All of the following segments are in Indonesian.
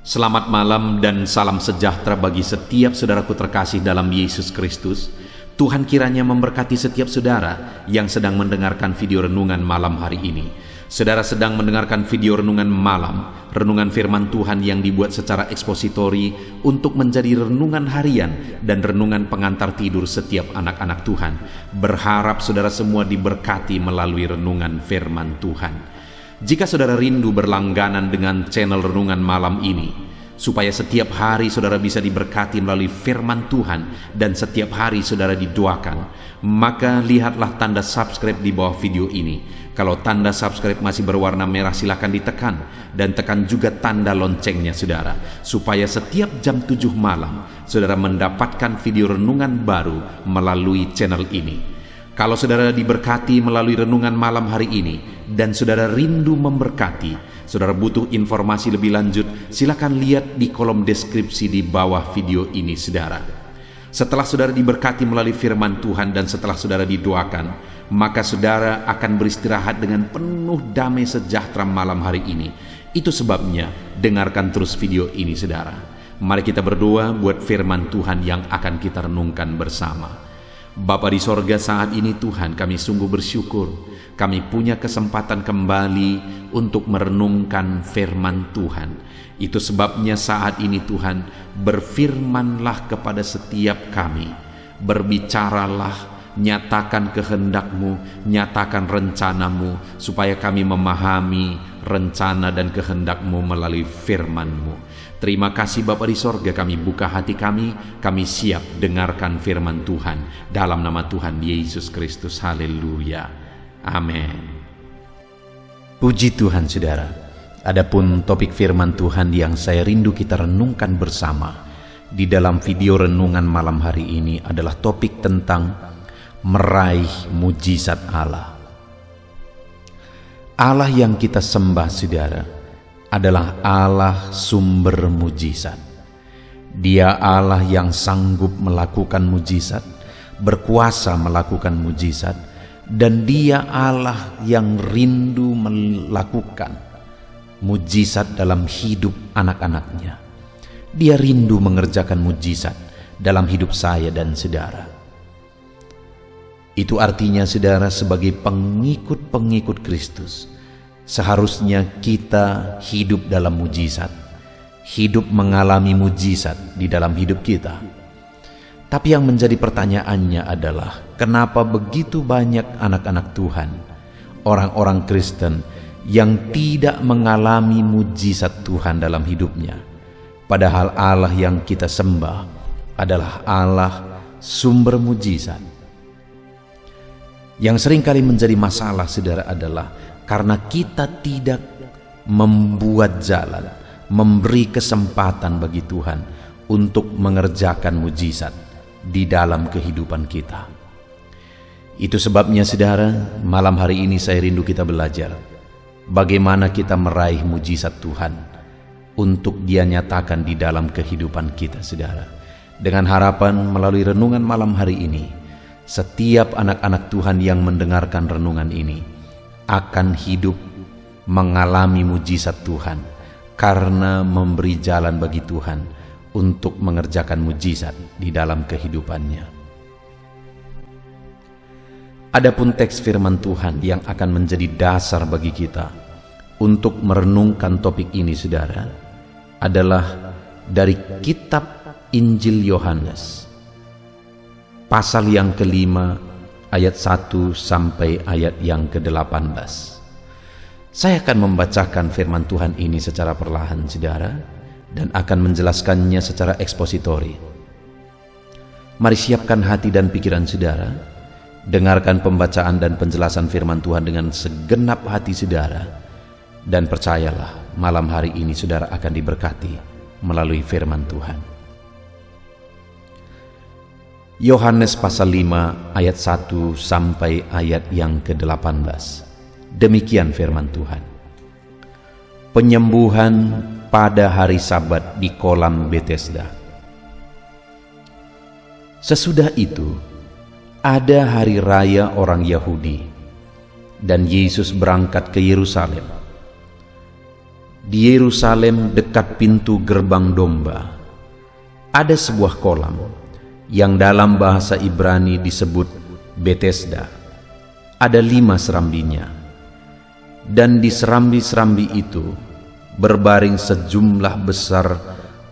Selamat malam dan salam sejahtera bagi setiap saudaraku terkasih dalam Yesus Kristus. Tuhan kiranya memberkati setiap saudara yang sedang mendengarkan video renungan malam hari ini. Saudara sedang mendengarkan video renungan malam, renungan firman Tuhan yang dibuat secara ekspositori untuk menjadi renungan harian dan renungan pengantar tidur setiap anak-anak Tuhan. Berharap saudara semua diberkati melalui renungan firman Tuhan. Jika saudara rindu berlangganan dengan channel renungan malam ini, supaya setiap hari saudara bisa diberkati melalui firman Tuhan dan setiap hari saudara didoakan, maka lihatlah tanda subscribe di bawah video ini. Kalau tanda subscribe masih berwarna merah, silakan ditekan dan tekan juga tanda loncengnya saudara, supaya setiap jam 7 malam saudara mendapatkan video renungan baru melalui channel ini. Kalau saudara diberkati melalui renungan malam hari ini dan saudara rindu memberkati, saudara butuh informasi lebih lanjut, silakan lihat di kolom deskripsi di bawah video ini saudara. Setelah saudara diberkati melalui firman Tuhan dan setelah saudara didoakan, maka saudara akan beristirahat dengan penuh damai sejahtera malam hari ini. Itu sebabnya dengarkan terus video ini saudara. Mari kita berdoa buat firman Tuhan yang akan kita renungkan bersama. Bapa di sorga, saat ini Tuhan kami sungguh bersyukur kami punya kesempatan kembali untuk merenungkan firman Tuhan. Itu sebabnya saat ini Tuhan, berfirmanlah kepada setiap kami, berbicaralah, nyatakan kehendak-Mu, nyatakan rencana-Mu, supaya kami memahami rencana dan kehendak-Mu melalui firman-Mu. Terima kasih Bapa di sorga, kami buka hati kami siap dengarkan firman Tuhan. Dalam nama Tuhan Yesus Kristus, haleluya, amin. Puji Tuhan saudara. Adapun topik firman Tuhan yang saya rindu kita renungkan bersama di dalam video renungan malam hari ini adalah topik tentang meraih mujizat Allah. Allah yang kita sembah saudara adalah Allah sumber mujizat. Dia Allah yang sanggup melakukan mujizat, berkuasa melakukan mujizat, dan Dia Allah yang rindu melakukan mujizat dalam hidup anak-anaknya. Dia rindu mengerjakan mujizat dalam hidup saya dan saudara. Itu artinya saudara, sebagai pengikut-pengikut Kristus, seharusnya kita hidup dalam mujizat, hidup mengalami mujizat di dalam hidup kita. Tapi yang menjadi pertanyaannya adalah, kenapa begitu banyak anak-anak Tuhan, orang-orang Kristen yang tidak mengalami mujizat Tuhan dalam hidupnya? Padahal Allah yang kita sembah adalah Allah sumber mujizat. Yang seringkali menjadi masalah saudara adalah karena kita tidak membuat jalan, memberi kesempatan bagi Tuhan untuk mengerjakan mujizat di dalam kehidupan kita. Itu sebabnya saudara, malam hari ini saya rindu kita belajar bagaimana kita meraih mujizat Tuhan untuk Dia nyatakan di dalam kehidupan kita saudara. Dengan harapan melalui renungan malam hari ini, setiap anak-anak Tuhan yang mendengarkan renungan ini akan hidup mengalami mujizat Tuhan karena memberi jalan bagi Tuhan untuk mengerjakan mujizat di dalam kehidupannya. Adapun teks firman Tuhan yang akan menjadi dasar bagi kita untuk merenungkan topik ini saudara adalah dari kitab Injil Yohanes pasal yang kelima ayat 1 sampai ayat yang ke-18. Saya akan membacakan firman Tuhan ini secara perlahan saudara dan akan menjelaskannya secara ekspositori. Mari siapkan hati dan pikiran saudara, dengarkan pembacaan dan penjelasan firman Tuhan dengan segenap hati saudara, dan percayalah malam hari ini saudara akan diberkati melalui firman Tuhan. Yohanes pasal 5 ayat 1 sampai ayat yang ke-18. Demikian firman Tuhan. Penyembuhan pada hari Sabat di kolam Betesda. Sesudah itu, ada hari raya orang Yahudi, dan Yesus berangkat ke Yerusalem. Di Yerusalem dekat pintu gerbang domba, ada sebuah kolam yang dalam bahasa Ibrani disebut Betesda. Ada 5 serambinya, dan di serambi-serambi itu berbaring sejumlah besar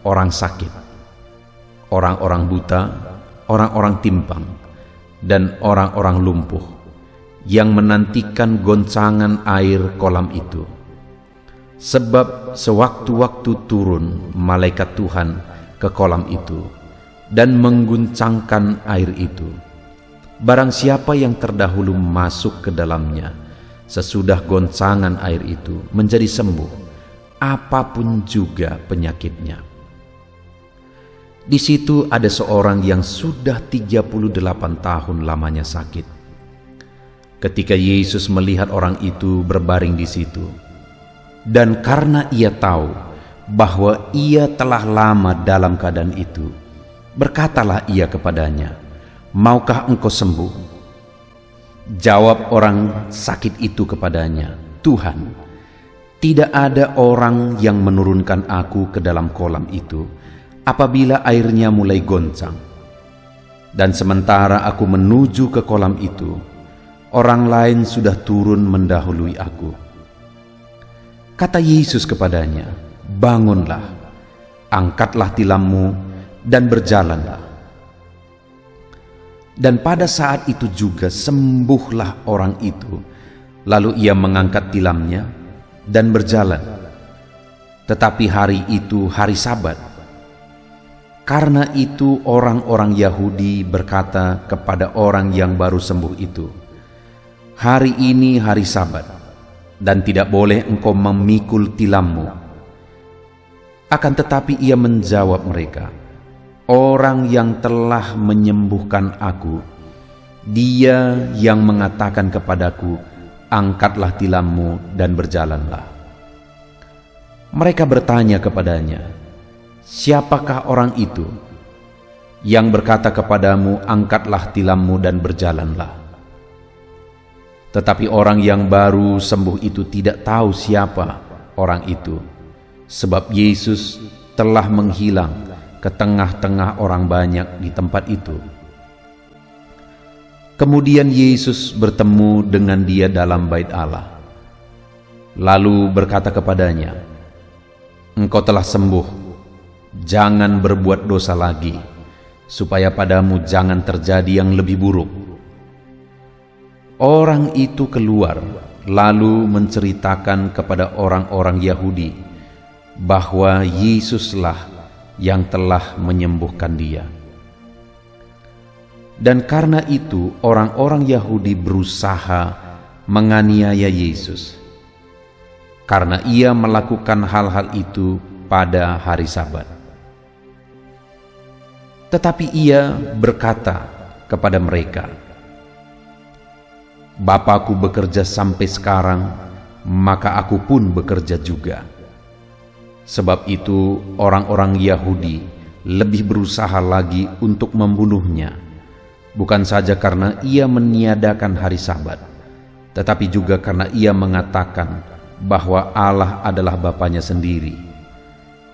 orang sakit, orang-orang buta, orang-orang timpang, dan orang-orang lumpuh yang menantikan goncangan air kolam itu. Sebab sewaktu-waktu turun malaikat Tuhan ke kolam itu dan mengguncangkan air itu. Barang siapa yang terdahulu masuk ke dalamnya sesudah goncangan air itu menjadi sembuh, apapun juga penyakitnya. Di situ ada seorang yang sudah 38 tahun lamanya sakit. Ketika Yesus melihat orang itu berbaring di situ, dan karena ia tahu bahwa ia telah lama dalam keadaan itu, berkatalah ia kepadanya, "Maukah engkau sembuh?" Jawab orang sakit itu kepadanya, "Tuhan, tidak ada orang yang menurunkan aku ke dalam kolam itu apabila airnya mulai goncang. Dan sementara aku menuju ke kolam itu, orang lain sudah turun mendahului aku." Kata Yesus kepadanya, "Bangunlah, angkatlah tilammu dan berjalanlah." Dan pada saat itu juga sembuhlah orang itu. Lalu ia mengangkat tilamnya dan berjalan. Tetapi hari itu hari Sabat. Karena itu orang-orang Yahudi berkata kepada orang yang baru sembuh itu, "Hari ini hari Sabat, dan tidak boleh engkau memikul tilammu." Akan tetapi ia menjawab mereka, "Orang yang telah menyembuhkan aku, Dia yang mengatakan kepadaku, 'Angkatlah tilammu dan berjalanlah.'" Mereka bertanya kepadanya, "Siapakah orang itu yang berkata kepadamu, 'Angkatlah tilammu dan berjalanlah'?" Tetapi orang yang baru sembuh itu tidak tahu siapa orang itu, sebab Yesus telah menghilang ke tengah-tengah orang banyak di tempat itu. Kemudian Yesus bertemu dengan dia dalam bait Allah, lalu berkata kepadanya, "Engkau telah sembuh, jangan berbuat dosa lagi, supaya padamu jangan terjadi yang lebih buruk." Orang itu keluar lalu menceritakan kepada orang-orang Yahudi bahwa Yesuslah yang telah menyembuhkan dia. Dan karena itu orang-orang Yahudi berusaha menganiaya Yesus, karena ia melakukan hal-hal itu pada hari Sabat. Tetapi ia berkata kepada mereka, "Bapakku bekerja sampai sekarang, maka aku pun bekerja juga." Sebab itu orang-orang Yahudi lebih berusaha lagi untuk membunuhnya, bukan saja karena ia meniadakan hari Sabat, tetapi juga karena ia mengatakan bahwa Allah adalah Bapanya sendiri,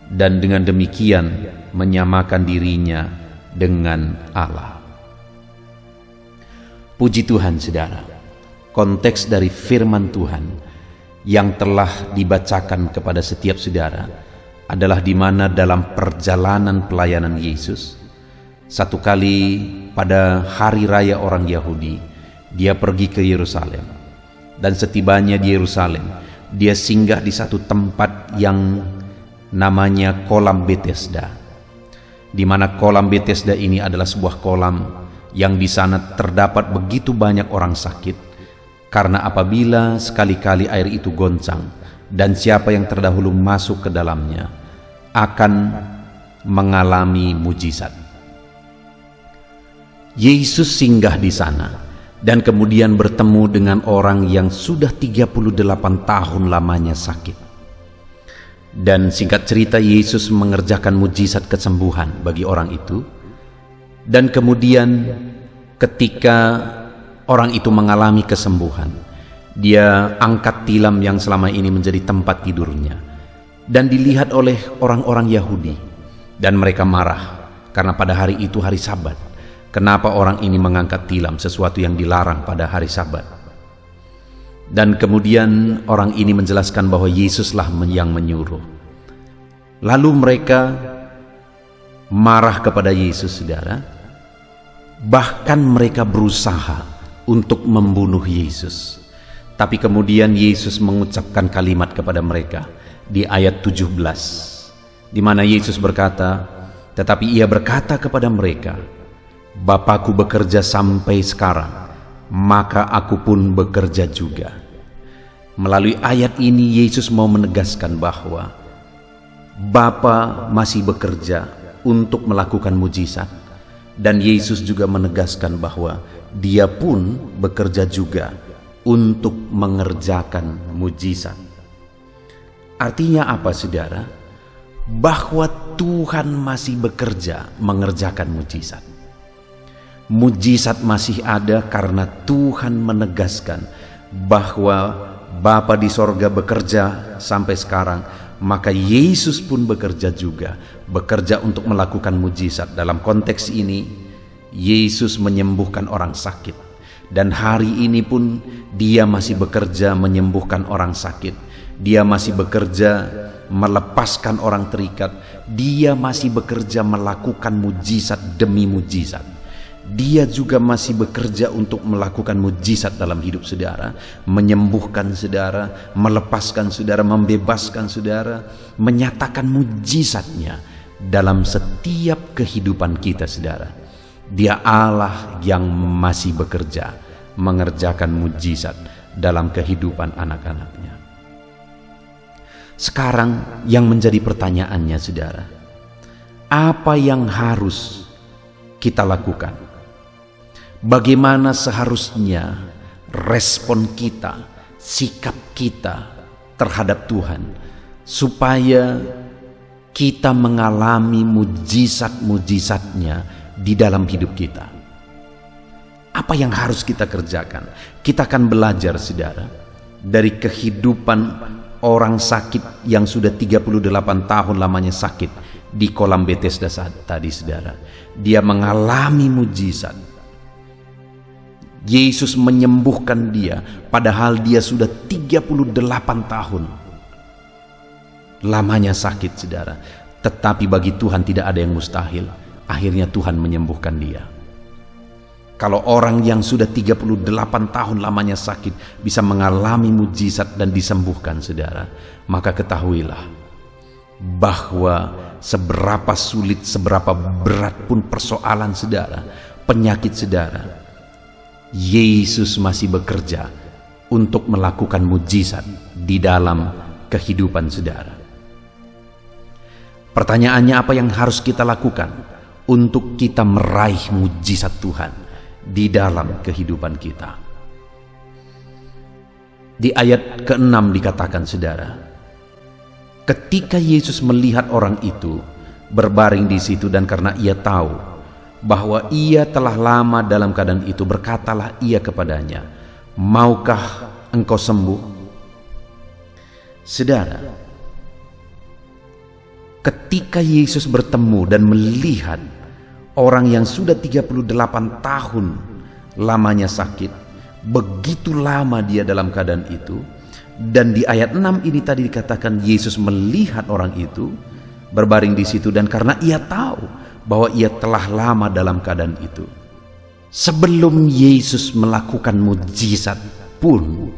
dan dengan demikian menyamakan dirinya dengan Allah. Puji Tuhan, saudara. Konteks dari firman Tuhan yang telah dibacakan kepada setiap saudara adalah di mana dalam perjalanan pelayanan Yesus, satu kali pada hari raya orang Yahudi, dia pergi ke Yerusalem. Dan setibanya di Yerusalem, dia singgah di satu tempat yang namanya kolam Betesda, di mana kolam Betesda ini adalah sebuah kolam yang di sana terdapat begitu banyak orang sakit. Karena apabila sekali-kali air itu goncang dan siapa yang terdahulu masuk ke dalamnya akan mengalami mujizat. Yesus singgah di sana dan kemudian bertemu dengan orang yang sudah 38 tahun lamanya sakit. Dan singkat cerita, Yesus mengerjakan mujizat kesembuhan bagi orang itu. Dan kemudian ketika orang itu mengalami kesembuhan, dia angkat tilam yang selama ini menjadi tempat tidurnya, dan dilihat oleh orang-orang Yahudi, dan mereka marah karena pada hari itu hari Sabat. Kenapa orang ini mengangkat tilam, sesuatu yang dilarang pada hari Sabat? Dan kemudian orang ini menjelaskan bahwa Yesuslah yang menyuruh. Lalu mereka marah kepada Yesus, saudara. Bahkan mereka berusaha untuk membunuh Yesus. Tapi kemudian Yesus mengucapkan kalimat kepada mereka di ayat 17, di mana Yesus berkata, tetapi ia berkata kepada mereka, Bapakku bekerja sampai sekarang, maka aku pun bekerja juga. Melalui ayat ini Yesus mau menegaskan bahwa Bapa masih bekerja untuk melakukan mujizat, dan Yesus juga menegaskan bahwa Dia pun bekerja juga untuk mengerjakan mujizat. Artinya apa, saudara? Bahwa Tuhan masih bekerja mengerjakan mujizat. Mujizat masih ada karena Tuhan menegaskan bahwa Bapa di sorga bekerja sampai sekarang, maka Yesus pun bekerja juga, bekerja untuk melakukan mujizat. Dalam konteks ini, Yesus menyembuhkan orang sakit. Dan hari ini pun Dia masih bekerja menyembuhkan orang sakit. Dia masih bekerja melepaskan orang terikat. Dia masih bekerja melakukan mujizat demi mujizat. Dia juga masih bekerja untuk melakukan mujizat dalam hidup saudara, menyembuhkan saudara, melepaskan saudara, membebaskan saudara, menyatakan mujizatnya dalam setiap kehidupan kita, saudara. Dia Allah yang masih bekerja mengerjakan mujizat dalam kehidupan anak-anaknya. Sekarang yang menjadi pertanyaannya, saudara, apa yang harus kita lakukan? Bagaimana seharusnya respon kita, sikap kita terhadap Tuhan, supaya kita mengalami mujizat-mujizatnya di dalam hidup kita? Apa yang harus kita kerjakan? Kita akan belajar, saudara, dari kehidupan orang sakit yang sudah 38 tahun lamanya sakit di kolam Bethesda tadi, saudara. Dia mengalami mujizat. Yesus menyembuhkan dia, padahal dia sudah 38 tahun lamanya sakit, saudara. Tetapi bagi Tuhan tidak ada yang mustahil. Akhirnya Tuhan menyembuhkan dia. Kalau orang yang sudah 38 tahun lamanya sakit bisa mengalami mujizat dan disembuhkan, saudara, maka ketahuilah bahwa seberapa sulit, seberapa berat pun persoalan saudara, penyakit saudara, Yesus masih bekerja untuk melakukan mujizat di dalam kehidupan saudara. Pertanyaannya, apa yang harus kita lakukan untuk kita meraih mujizat Tuhan di dalam kehidupan kita? Di ayat ke-6 dikatakan, saudara, ketika Yesus melihat orang itu berbaring di situ, dan karena ia tahu bahwa ia telah lama dalam keadaan itu, berkatalah ia kepadanya, maukah engkau sembuh? Saudara, ketika Yesus bertemu dan melihat orang yang sudah 38 tahun lamanya sakit, begitu lama dia dalam keadaan itu, dan di ayat 6 ini tadi dikatakan Yesus melihat orang itu berbaring di situ, dan karena ia tahu bahwa ia telah lama dalam keadaan itu. Sebelum Yesus melakukan mujizat pun,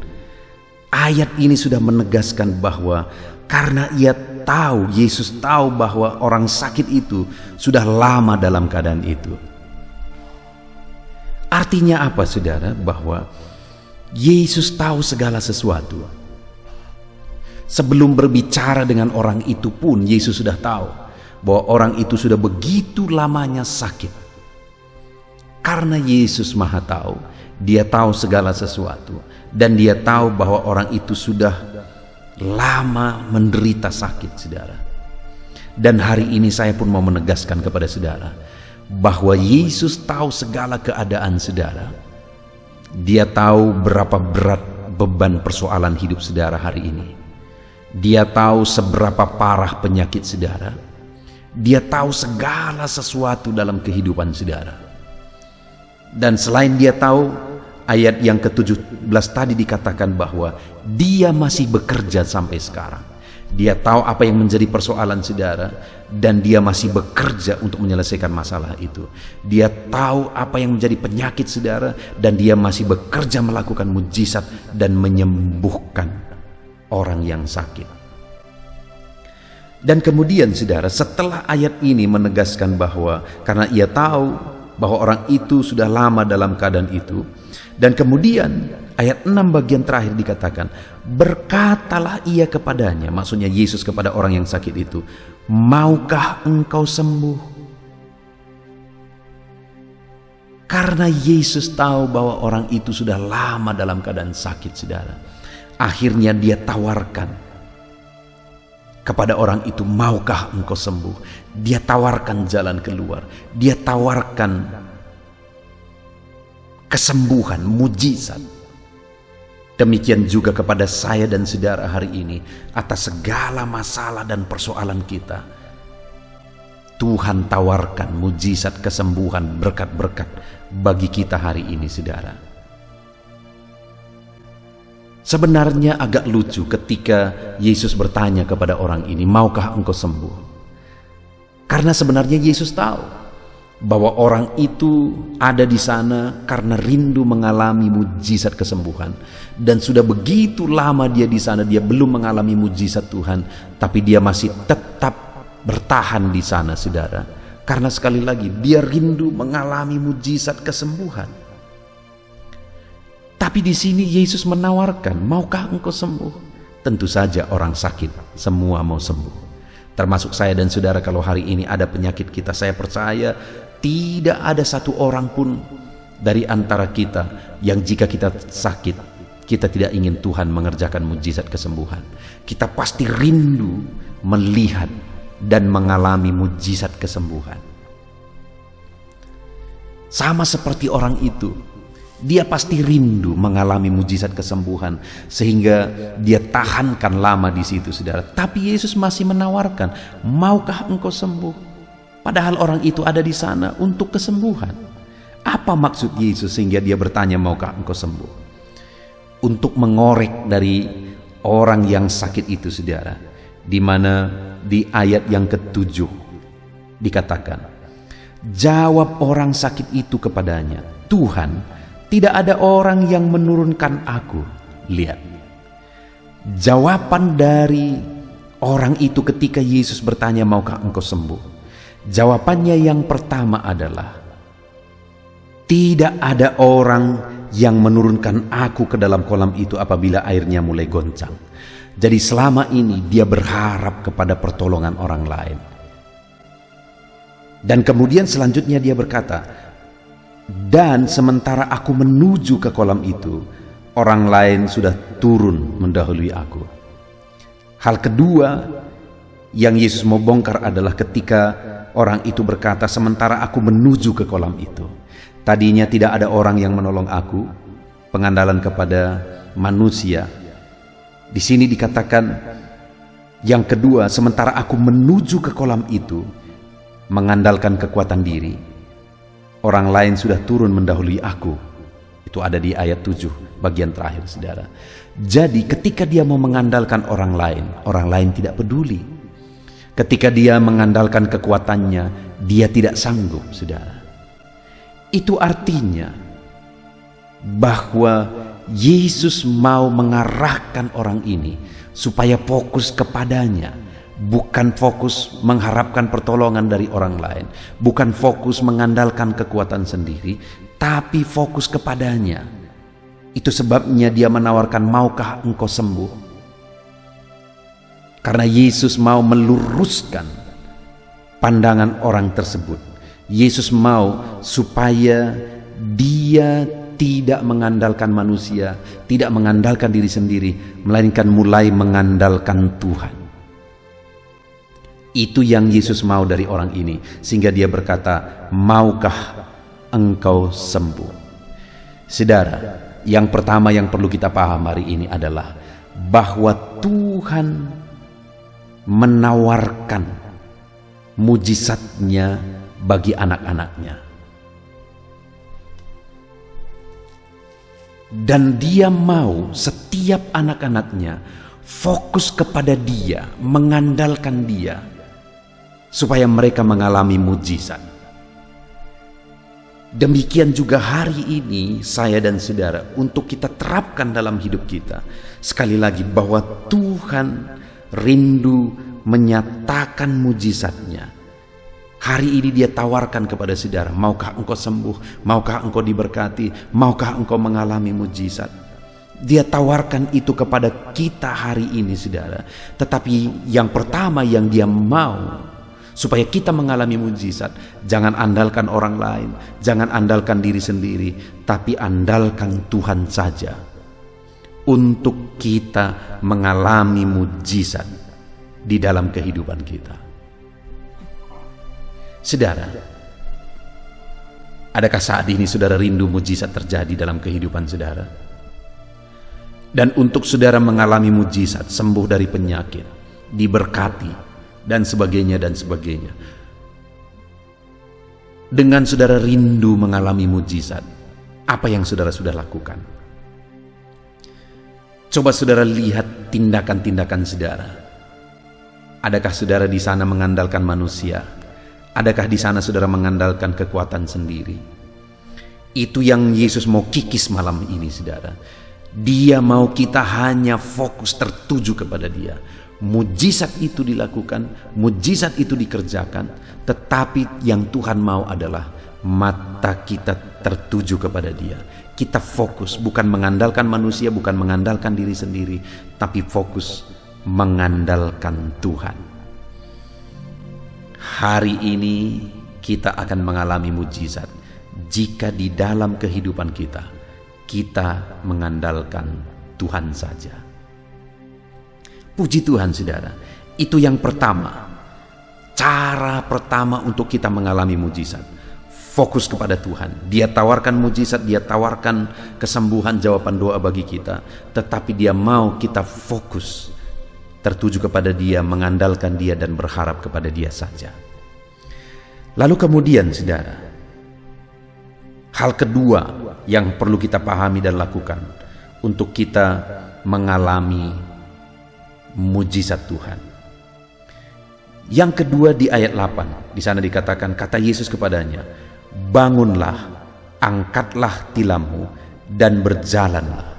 ayat ini sudah menegaskan bahwa karena ia tahu, Yesus tahu bahwa orang sakit itu sudah lama dalam keadaan itu. Artinya apa, saudara? Bahwa Yesus tahu segala sesuatu. Sebelum berbicara dengan orang itu pun, Yesus sudah tahu bahwa orang itu sudah begitu lamanya sakit. Karena Yesus Maha Tahu, Dia tahu segala sesuatu, dan Dia tahu bahwa orang itu sudah lama menderita sakit, saudara. Dan hari ini saya pun mau menegaskan kepada saudara bahwa Yesus tahu segala keadaan saudara. Dia tahu berapa berat beban persoalan hidup saudara hari ini. Dia tahu seberapa parah penyakit saudara. Dia tahu segala sesuatu dalam kehidupan saudara. Dan selain dia tahu, ayat yang ke-17 tadi dikatakan bahwa dia masih bekerja sampai sekarang. Dia tahu apa yang menjadi persoalan saudara, dan dia masih bekerja untuk menyelesaikan masalah itu. Dia tahu apa yang menjadi penyakit saudara, dan dia masih bekerja melakukan mujizat dan menyembuhkan orang yang sakit. Dan kemudian saudara, setelah ayat ini menegaskan bahwa karena ia tahu bahwa orang itu sudah lama dalam keadaan itu, dan kemudian ayat 6 bagian terakhir dikatakan, berkatalah ia kepadanya, maksudnya Yesus kepada orang yang sakit itu, maukah engkau sembuh? Karena Yesus tahu bahwa orang itu sudah lama dalam keadaan sakit saudara, akhirnya dia tawarkan kepada orang itu, maukah engkau sembuh? Dia tawarkan jalan keluar. Dia tawarkan kesembuhan, mujizat. Demikian juga kepada saya dan saudara hari ini, atas segala masalah dan persoalan kita, Tuhan tawarkan mujizat, kesembuhan, berkat-berkat bagi kita hari ini saudara. Sebenarnya agak lucu ketika Yesus bertanya kepada orang ini, maukah engkau sembuh? Karena sebenarnya Yesus tahu bahwa orang itu ada di sana karena rindu mengalami mujizat kesembuhan. Dan sudah begitu lama dia di sana, dia belum mengalami mujizat Tuhan, tapi dia masih tetap bertahan di sana saudara. Karena sekali lagi dia rindu mengalami mujizat kesembuhan. Tapi di sini Yesus menawarkan, maukah engkau sembuh? Tentu saja orang sakit semua mau sembuh. Termasuk saya dan saudara, kalau hari ini ada penyakit kita, saya percaya tidak ada satu orang pun dari antara kita yang jika kita sakit, kita tidak ingin Tuhan mengerjakan mujizat kesembuhan. Kita pasti rindu melihat dan mengalami mujizat kesembuhan. Sama seperti orang itu, dia pasti rindu mengalami mujizat kesembuhan sehingga dia tahankan lama di situ saudara. Tapi Yesus masih menawarkan, maukah engkau sembuh? Padahal orang itu ada di sana untuk kesembuhan. Apa maksud Yesus sehingga dia bertanya, maukah engkau sembuh? Untuk mengorek dari orang yang sakit itu saudara, di mana di ayat yang ke-7 dikatakan, jawab orang sakit itu kepadanya, Tuhan, tidak ada orang yang menurunkan aku. Lihat, jawaban dari orang itu ketika Yesus bertanya, maukah engkau sembuh? Jawabannya yang pertama adalah, tidak ada orang yang menurunkan aku ke dalam kolam itu apabila airnya mulai goncang. Jadi selama ini dia berharap kepada pertolongan orang lain. Dan kemudian selanjutnya dia berkata, dan sementara aku menuju ke kolam itu, orang lain sudah turun mendahului aku. Hal kedua yang Yesus mau bongkar adalah ketika orang itu berkata, sementara aku menuju ke kolam itu. Tadinya tidak ada orang yang menolong aku, pengandalan kepada manusia. Di sini dikatakan yang kedua, sementara aku menuju ke kolam itu, mengandalkan kekuatan diri. Orang lain sudah turun mendahului aku. Itu ada di ayat 7 bagian terakhir saudara. Jadi ketika dia mau mengandalkan orang lain tidak peduli. Ketika dia mengandalkan kekuatannya, dia tidak sanggup saudara. Itu artinya bahwa Yesus mau mengarahkan orang ini supaya fokus kepadanya. Bukan fokus mengharapkan pertolongan dari orang lain, bukan fokus mengandalkan kekuatan sendiri, tapi fokus kepadanya. Itu sebabnya dia menawarkan, maukah engkau sembuh? Karena Yesus mau meluruskan pandangan orang tersebut. Yesus mau supaya dia tidak mengandalkan manusia, tidak mengandalkan diri sendiri, melainkan mulai mengandalkan Tuhan. Itu yang Yesus mau dari orang ini, sehingga dia berkata, maukah engkau sembuh? Saudara, yang pertama yang perlu kita paham hari ini adalah bahwa Tuhan menawarkan mujizatnya bagi anak-anaknya. Dan dia mau setiap anak-anaknya fokus kepada dia, mengandalkan dia, supaya mereka mengalami mujizat. Demikian juga hari ini saya dan saudara, untuk kita terapkan dalam hidup kita. Sekali lagi, bahwa Tuhan rindu menyatakan mujizatnya. Hari ini dia tawarkan kepada saudara, maukah engkau sembuh? Maukah engkau diberkati? Maukah engkau mengalami mujizat? Dia tawarkan itu kepada kita hari ini, saudara. Tetapi yang pertama yang dia mau, supaya kita mengalami mujizat, jangan andalkan orang lain, jangan andalkan diri sendiri, tapi andalkan Tuhan saja untuk kita mengalami mujizat di dalam kehidupan kita. Saudara, adakah saat ini saudara rindu mujizat terjadi dalam kehidupan saudara? Dan untuk saudara mengalami mujizat, sembuh dari penyakit, diberkati, dan sebagainya dan sebagainya. Dengan saudara rindu mengalami mujizat, apa yang saudara sudah lakukan? Coba saudara lihat tindakan-tindakan saudara. Adakah saudara di sana mengandalkan manusia? Adakah di sana saudara mengandalkan kekuatan sendiri? Itu yang Yesus mau kikis malam ini, saudara. Dia mau kita hanya fokus tertuju kepada Dia. Mujizat itu dilakukan, mujizat itu dikerjakan, tetapi yang Tuhan mau adalah mata kita tertuju kepada Dia. Kita fokus, bukan mengandalkan manusia, bukan mengandalkan diri sendiri, tapi fokus mengandalkan Tuhan. Hari ini kita akan mengalami mujizat jika di dalam kehidupan kita mengandalkan Tuhan saja. Puji Tuhan, saudara. Itu yang pertama. Cara pertama untuk kita mengalami mujizat. Fokus kepada Tuhan. Dia tawarkan mujizat, Dia tawarkan kesembuhan, jawaban doa bagi kita. Tetapi Dia mau kita fokus tertuju kepada Dia, mengandalkan Dia, dan berharap kepada Dia saja. Lalu kemudian, saudara, hal kedua yang perlu kita pahami dan lakukan untuk kita mengalami mujizat Tuhan. Yang kedua di ayat 8, di sana dikatakan, kata Yesus kepadanya, bangunlah, angkatlah tilammu, dan berjalanlah.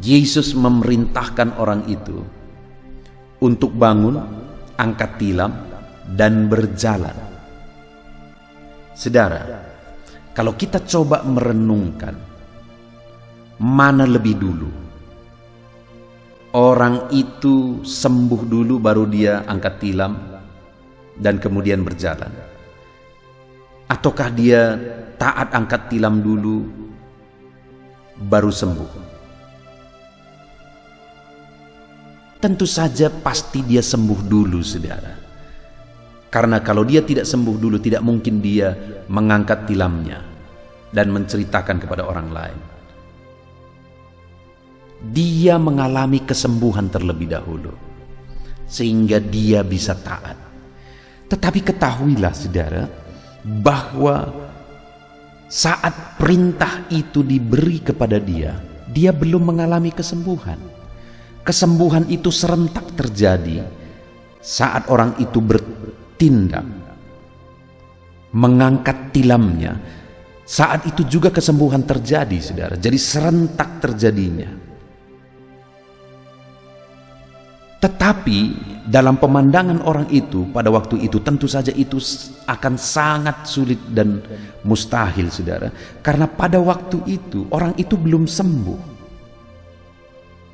Yesus memerintahkan orang itu untuk bangun, angkat tilam, dan berjalan. Saudara, kalau kita coba merenungkan, mana lebih dulu? Orang itu sembuh dulu baru dia angkat tilam dan kemudian berjalan? Ataukah dia taat angkat tilam dulu baru sembuh? Tentu saja pasti dia sembuh dulu, saudara. Karena kalau dia tidak sembuh dulu, tidak mungkin dia mengangkat tilamnya dan menceritakan kepada orang lain. Dia mengalami kesembuhan terlebih dahulu, sehingga dia bisa taat. Tetapi ketahuilah, saudara, bahwa saat perintah itu diberi kepada dia, dia belum mengalami kesembuhan. Kesembuhan itu serentak terjadi saat orang itu bertindak, mengangkat tilamnya. Saat itu juga kesembuhan terjadi, saudara. Jadi serentak terjadinya. Tetapi dalam pemandangan orang itu pada waktu itu, tentu saja itu akan sangat sulit dan mustahil, saudara. Karena pada waktu itu orang itu belum sembuh.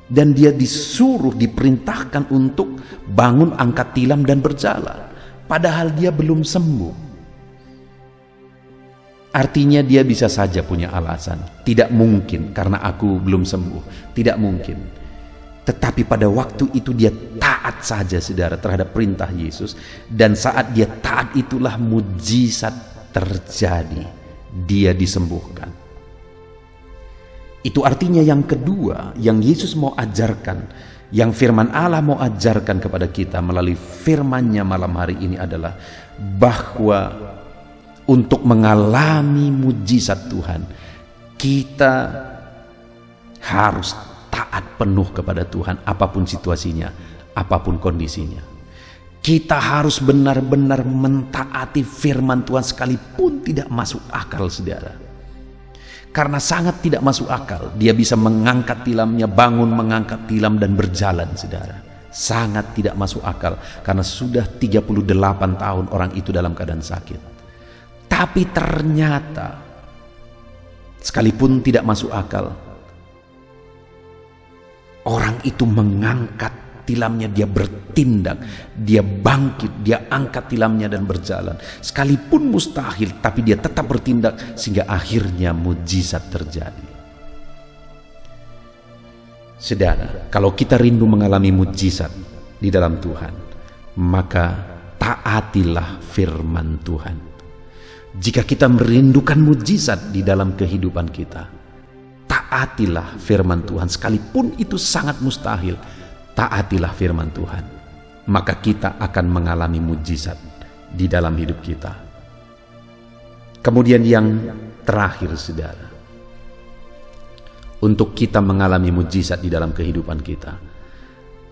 Dan dia disuruh, diperintahkan untuk bangun, angkat tilam, dan berjalan. Padahal dia belum sembuh. Artinya dia bisa saja punya alasan. Tidak mungkin karena aku belum sembuh. Tidak mungkin. Tetapi pada waktu itu dia taat saja, saudara, terhadap perintah Yesus. Dan saat dia taat itulah mujizat terjadi. Dia disembuhkan. Itu artinya yang kedua yang Yesus mau ajarkan Yang firman Allah mau ajarkan kepada kita melalui firman-Nya malam hari ini adalah bahwa untuk mengalami mujizat Tuhan, kita harus taat penuh kepada Tuhan apapun situasinya, apapun kondisinya. Kita harus benar-benar mentaati firman Tuhan sekalipun tidak masuk akal, saudara. Karena sangat tidak masuk akal dia bisa mengangkat tilamnya, bangun mengangkat tilam dan berjalan, saudara. Sangat tidak masuk akal karena sudah 38 tahun orang itu dalam keadaan sakit. Tapi ternyata sekalipun tidak masuk akal, orang itu mengangkat tilamnya, dia bertindak, dia bangkit, dia angkat tilamnya dan berjalan. Sekalipun mustahil, tapi dia tetap bertindak sehingga akhirnya mujizat terjadi. Saudara, kalau kita rindu mengalami mujizat di dalam Tuhan, maka taatilah firman Tuhan. Jika kita merindukan mujizat di dalam kehidupan kita, taatilah firman Tuhan. Sekalipun itu sangat mustahil, taatilah firman Tuhan, maka kita akan mengalami mujizat di dalam hidup kita. Kemudian yang terakhir, saudara, untuk kita mengalami mujizat di dalam kehidupan kita,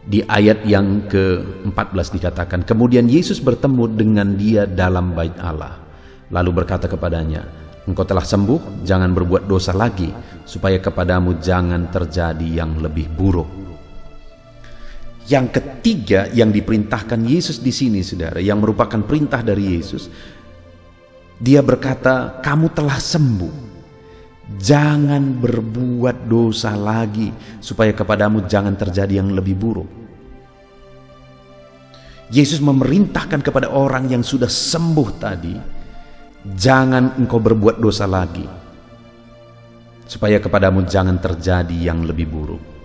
di ayat yang ke-14 dikatakan, kemudian Yesus bertemu dengan dia dalam bait Allah, lalu berkata kepadanya, engkau telah sembuh, jangan berbuat dosa lagi, supaya kepadamu jangan terjadi yang lebih buruk. Yang ketiga yang diperintahkan Yesus di sini, saudara, yang merupakan perintah dari Yesus, dia berkata, kamu telah sembuh, jangan berbuat dosa lagi, supaya kepadamu jangan terjadi yang lebih buruk. Yesus memerintahkan kepada orang yang sudah sembuh tadi, jangan engkau berbuat dosa lagi, supaya kepadamu jangan terjadi yang lebih buruk.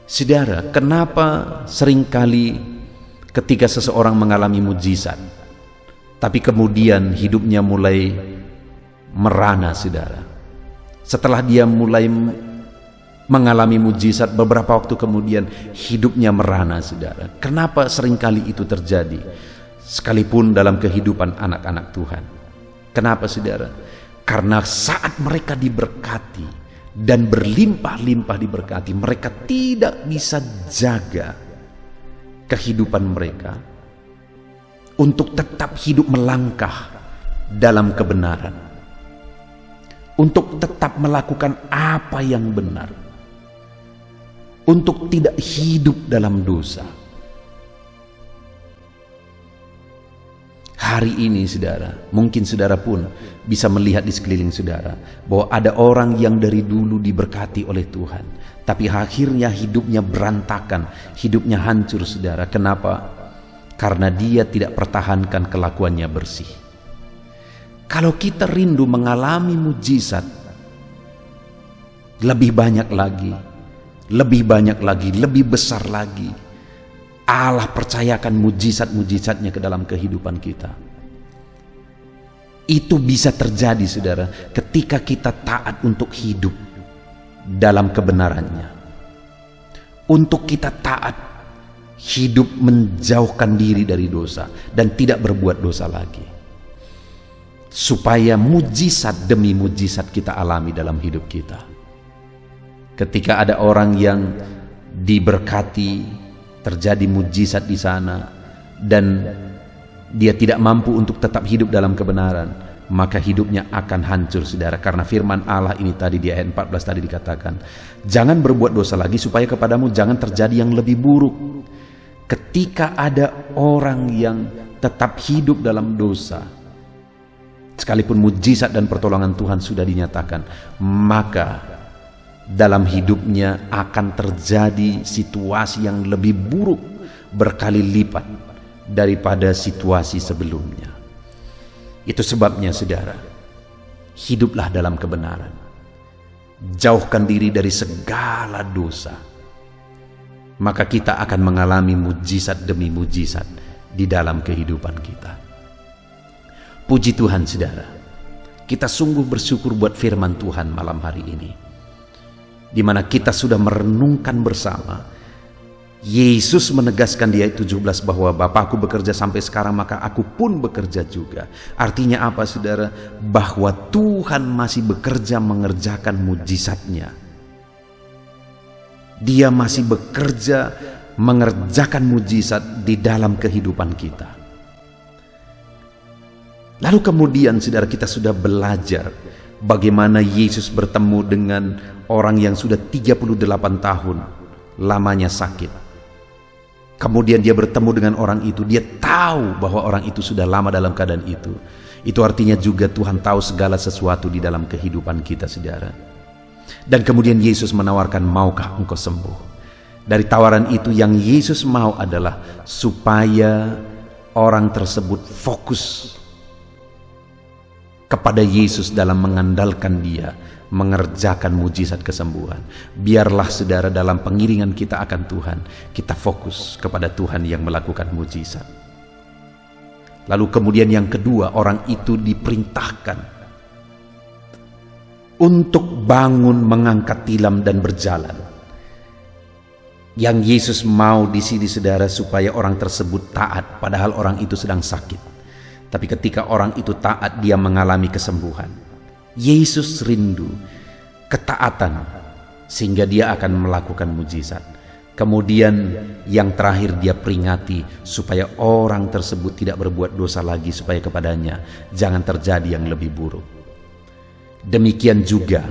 Saudara, kenapa seringkali ketika seseorang mengalami mujizat, tapi kemudian hidupnya mulai merana, saudara? Setelah dia mulai mengalami mujizat, beberapa waktu kemudian hidupnya merana, saudara. Kenapa seringkali itu terjadi? Sekalipun dalam kehidupan anak-anak Tuhan. Kenapa, saudara? Karena saat mereka diberkati dan berlimpah-limpah diberkati, mereka tidak bisa jaga kehidupan mereka untuk tetap hidup melangkah dalam kebenaran, untuk tetap melakukan apa yang benar, untuk tidak hidup dalam dosa. Hari ini, saudara, mungkin saudara pun bisa melihat di sekeliling saudara bahwa ada orang yang dari dulu diberkati oleh Tuhan, tapi akhirnya hidupnya berantakan, hidupnya hancur, saudara. Kenapa? Karena dia tidak pertahankan kelakuannya bersih. Kalau kita rindu mengalami mujizat lebih banyak lagi, lebih besar lagi, Allah percayakan mujizat-mujizatnya ke dalam kehidupan kita. Itu bisa terjadi, saudara, ketika kita taat untuk hidup dalam kebenarannya. Untuk kita taat hidup menjauhkan diri dari dosa dan tidak berbuat dosa lagi. Supaya mujizat demi mujizat kita alami dalam hidup kita. Ketika ada orang yang diberkati, terjadi mujizat di sana, dan dia tidak mampu untuk tetap hidup dalam kebenaran, maka hidupnya akan hancur, saudara. Karena firman Allah ini tadi di ayat 14 tadi dikatakan, jangan berbuat dosa lagi supaya kepadamu jangan terjadi yang lebih buruk. Ketika ada orang yang tetap hidup dalam dosa, sekalipun mujizat dan pertolongan Tuhan sudah dinyatakan, maka dalam hidupnya akan terjadi situasi yang lebih buruk berkali lipat daripada situasi sebelumnya. Itu sebabnya, saudara, hiduplah dalam kebenaran, jauhkan diri dari segala dosa, maka kita akan mengalami mujizat demi mujizat di dalam kehidupan kita. Puji Tuhan, saudara, kita sungguh bersyukur buat firman Tuhan malam hari ini, di mana kita sudah merenungkan bersama Yesus menegaskan di ayat 17 bahwa Bapakku bekerja sampai sekarang, maka aku pun bekerja juga. Artinya apa, saudara? Bahwa Tuhan masih bekerja mengerjakan mujizatnya. Dia masih bekerja mengerjakan mujizat di dalam kehidupan kita. Lalu kemudian, saudara, kita sudah belajar bagaimana Yesus bertemu dengan orang yang sudah 38 tahun lamanya sakit. Kemudian dia bertemu dengan orang itu, dia tahu bahwa orang itu sudah lama dalam keadaan itu. Itu artinya juga Tuhan tahu segala sesuatu di dalam kehidupan kita, saudara. Dan kemudian Yesus menawarkan, maukah engkau sembuh? Dari tawaran itu yang Yesus mau adalah supaya orang tersebut fokus kepada Yesus dalam mengandalkan Dia, mengerjakan mujizat kesembuhan. Biarlah, saudara, dalam pengiringan kita akan Tuhan, kita fokus kepada Tuhan yang melakukan mujizat. Lalu kemudian yang kedua, orang itu diperintahkan untuk bangun, mengangkat tilam dan berjalan. Yang Yesus mau di sini, saudara, supaya orang tersebut taat, padahal orang itu sedang sakit. Tapi ketika orang itu taat, dia mengalami kesembuhan. Yesus rindu ketaatan sehingga dia akan melakukan mujizat. Kemudian yang terakhir, dia peringati supaya orang tersebut tidak berbuat dosa lagi, supaya kepadanya jangan terjadi yang lebih buruk. Demikian juga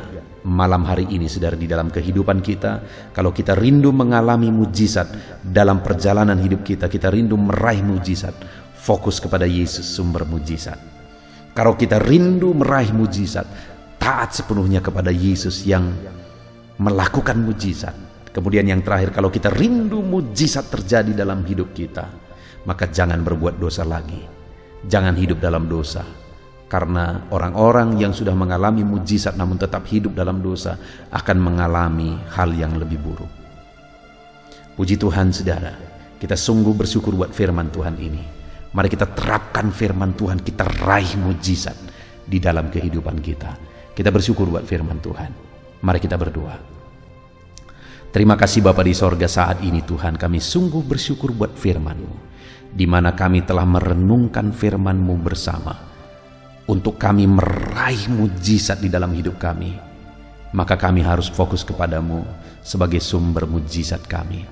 malam hari ini, saudara, di dalam kehidupan kita, kalau kita rindu mengalami mujizat dalam perjalanan hidup kita, kita rindu meraih mujizat, fokus kepada Yesus, sumber mujizat. Kalau kita rindu meraih mujizat, taat sepenuhnya kepada Yesus yang melakukan mujizat. Kemudian yang terakhir, kalau kita rindu mujizat terjadi dalam hidup kita, maka jangan berbuat dosa lagi. Jangan hidup dalam dosa. Karena orang-orang yang sudah mengalami mujizat namun tetap hidup dalam dosa akan mengalami hal yang lebih buruk. Puji Tuhan, saudara, kita sungguh bersyukur buat firman Tuhan ini. Mari kita terapkan firman Tuhan, kita raih mujizat di dalam kehidupan kita. Kita bersyukur buat firman Tuhan. Mari kita berdoa. Terima kasih Bapa di sorga, saat ini Tuhan kami sungguh bersyukur buat firman-Mu, di mana kami telah merenungkan firman-Mu bersama. Untuk kami meraih mujizat di dalam hidup kami, maka kami harus fokus kepadamu sebagai sumber mujizat kami.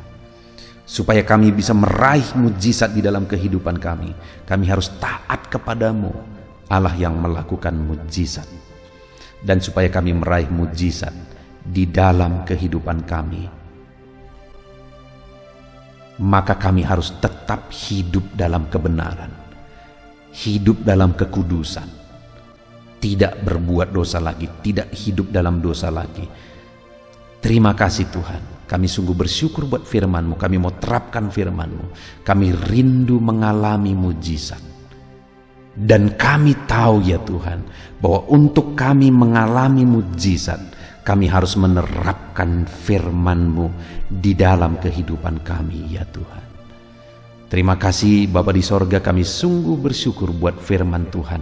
Supaya kami bisa meraih mujizat di dalam kehidupan kami, kami harus taat kepadamu, Allah yang melakukan mujizat. Dan supaya kami meraih mujizat di dalam kehidupan kami, maka kami harus tetap hidup dalam kebenaran, hidup dalam kekudusan, tidak berbuat dosa lagi, tidak hidup dalam dosa lagi. Terima kasih Tuhan. Kami sungguh bersyukur buat firman-Mu. Kami mau terapkan firman-Mu. Kami rindu mengalami mujizat. Dan kami tahu ya Tuhan, bahwa untuk kami mengalami mujizat, kami harus menerapkan firman-Mu di dalam kehidupan kami ya Tuhan. Terima kasih Bapa di sorga, kami sungguh bersyukur buat firman Tuhan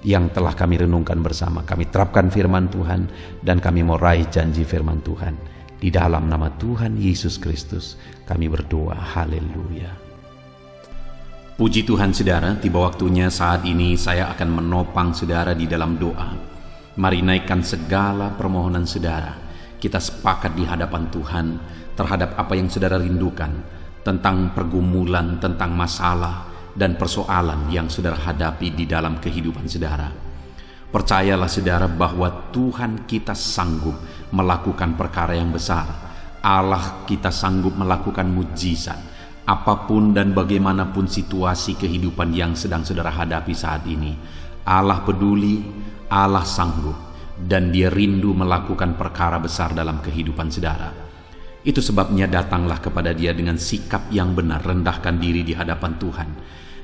yang telah kami renungkan bersama. Kami terapkan firman Tuhan dan kami mau raih janji firman Tuhan. Di dalam nama Tuhan Yesus Kristus kami berdoa, haleluya. Puji Tuhan saudara, tiba waktunya saat ini saya akan menopang saudara di dalam doa. Mari naikkan segala permohonan saudara. Kita sepakat di hadapan Tuhan terhadap apa yang saudara rindukan, tentang pergumulan, tentang masalah dan persoalan yang saudara hadapi di dalam kehidupan saudara. Percayalah saudara bahwa Tuhan kita sanggup melakukan perkara yang besar. Allah kita sanggup melakukan mujizat. Apapun dan bagaimanapun situasi kehidupan yang sedang saudara hadapi saat ini, Allah peduli, Allah sanggup, dan Dia rindu melakukan perkara besar dalam kehidupan saudara. Itu sebabnya datanglah kepada Dia dengan sikap yang benar, rendahkan diri di hadapan Tuhan.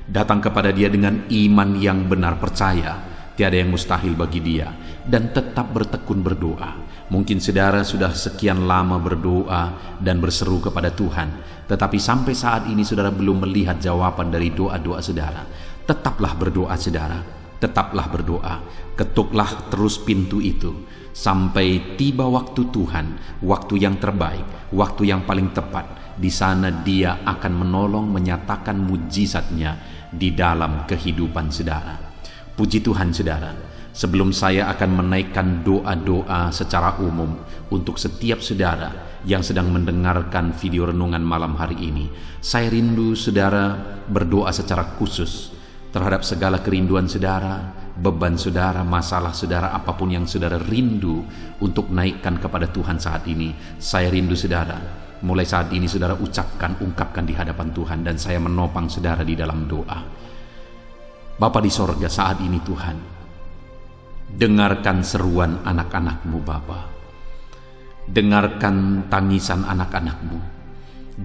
Datang kepada Dia dengan iman yang benar, percaya tiada yang mustahil bagi Dia, dan tetap bertekun berdoa. Mungkin saudara sudah sekian lama berdoa dan berseru kepada Tuhan, tetapi sampai saat ini saudara belum melihat jawaban dari doa-doa saudara. Tetaplah berdoa saudara, tetaplah berdoa. Ketuklah terus pintu itu sampai tiba waktu Tuhan, waktu yang terbaik, waktu yang paling tepat, Di sana Dia akan menolong menyatakan mujizat-Nya di dalam kehidupan saudara. Puji Tuhan saudara, sebelum saya akan menaikkan doa-doa secara umum untuk setiap saudara yang sedang mendengarkan video renungan malam hari ini, saya rindu saudara berdoa secara khusus terhadap segala kerinduan saudara, beban saudara, masalah saudara, apapun yang saudara rindu untuk naikkan kepada Tuhan saat ini. Saya rindu saudara, mulai saat ini saudara ungkapkan di hadapan Tuhan, dan saya menopang saudara di dalam doa. Bapa di sorga, saat ini Tuhan, dengarkan seruan anak-anak-Mu Bapa. Dengarkan tangisan anak-anak-Mu,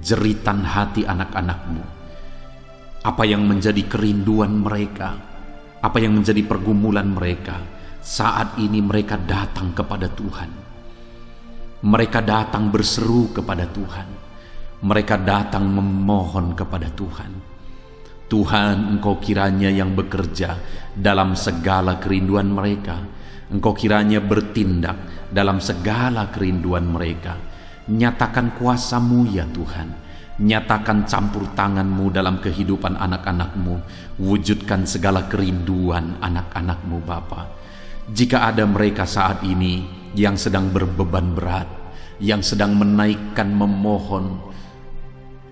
jeritan hati anak-anak-Mu. Apa yang menjadi kerinduan mereka, apa yang menjadi pergumulan mereka, saat ini mereka datang kepada Tuhan. Mereka datang berseru kepada Tuhan. Mereka datang memohon kepada Tuhan. Tuhan, Engkau kiranya yang bekerja dalam segala kerinduan mereka. Engkau kiranya bertindak dalam segala kerinduan mereka. Nyatakan kuasa-Mu ya Tuhan. Nyatakan campur tangan-Mu dalam kehidupan anak-anak-Mu. Wujudkan segala kerinduan anak-anak-Mu Bapa. Jika ada mereka saat ini yang sedang berbeban berat, yang sedang menaikkan, memohon,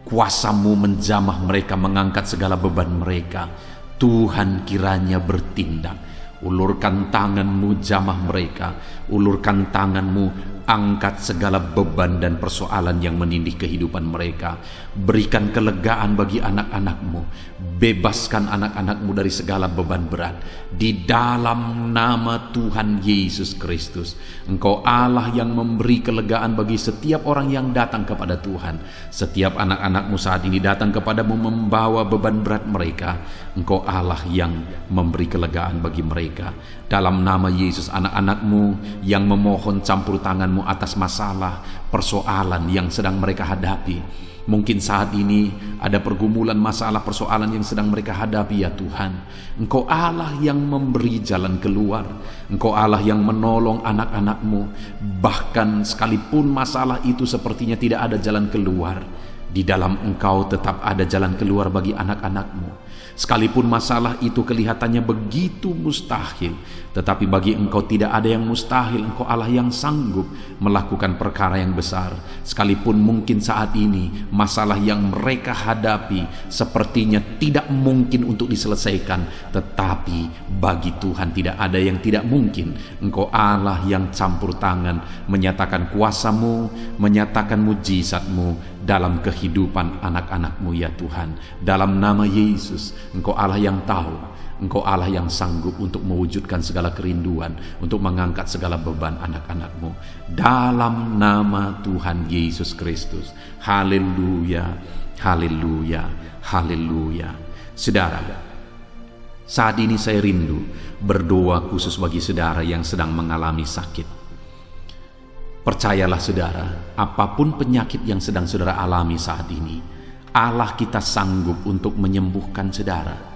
kuasa-Mu menjamah mereka, mengangkat segala beban mereka, Tuhan kiranya bertindak. Ulurkan tangan-Mu, jamah mereka. Ulurkan tangan-Mu, angkat segala beban dan persoalan yang menindih kehidupan mereka. Berikan kelegaan bagi anak-anak-Mu. Bebaskan anak-anak-Mu dari segala beban berat. Di dalam nama Tuhan Yesus Kristus. Engkau Allah yang memberi kelegaan bagi setiap orang yang datang kepada Tuhan. Setiap anak-anak-Mu saat ini datang kepadamu membawa beban berat mereka. Engkau Allah yang memberi kelegaan bagi mereka. Dalam nama Yesus, anak-anak-Mu yang memohon campur tangan-Mu atas masalah, persoalan yang sedang mereka hadapi. Mungkin saat ini ada pergumulan, masalah, persoalan yang sedang mereka hadapi ya Tuhan. Engkau Allah yang memberi jalan keluar. Engkau Allah yang menolong anak-anak-Mu. Bahkan sekalipun masalah itu sepertinya tidak ada jalan keluar, di dalam Engkau tetap ada jalan keluar bagi anak-anak-Mu. Sekalipun masalah itu kelihatannya begitu mustahil, tetapi bagi Engkau tidak ada yang mustahil. Engkau Allah yang sanggup melakukan perkara yang besar. Sekalipun mungkin saat ini masalah yang mereka hadapi sepertinya tidak mungkin untuk diselesaikan, tetapi bagi Tuhan tidak ada yang tidak mungkin. Engkau Allah yang campur tangan, menyatakan kuasa-Mu, menyatakan mujizat-Mu dalam kehidupan anak-anak-Mu ya Tuhan. Dalam nama Yesus, Engkau Allah yang tahu, Engkau Allah yang sanggup untuk mewujudkan segala kerinduan, untuk mengangkat segala beban anak-anak-Mu. Dalam nama Tuhan Yesus Kristus. Haleluya, haleluya, haleluya. Saudara, saat ini saya rindu berdoa khusus bagi saudara yang sedang mengalami sakit. Percayalah saudara, apapun penyakit yang sedang saudara alami saat ini, Allah kita sanggup untuk menyembuhkan saudara.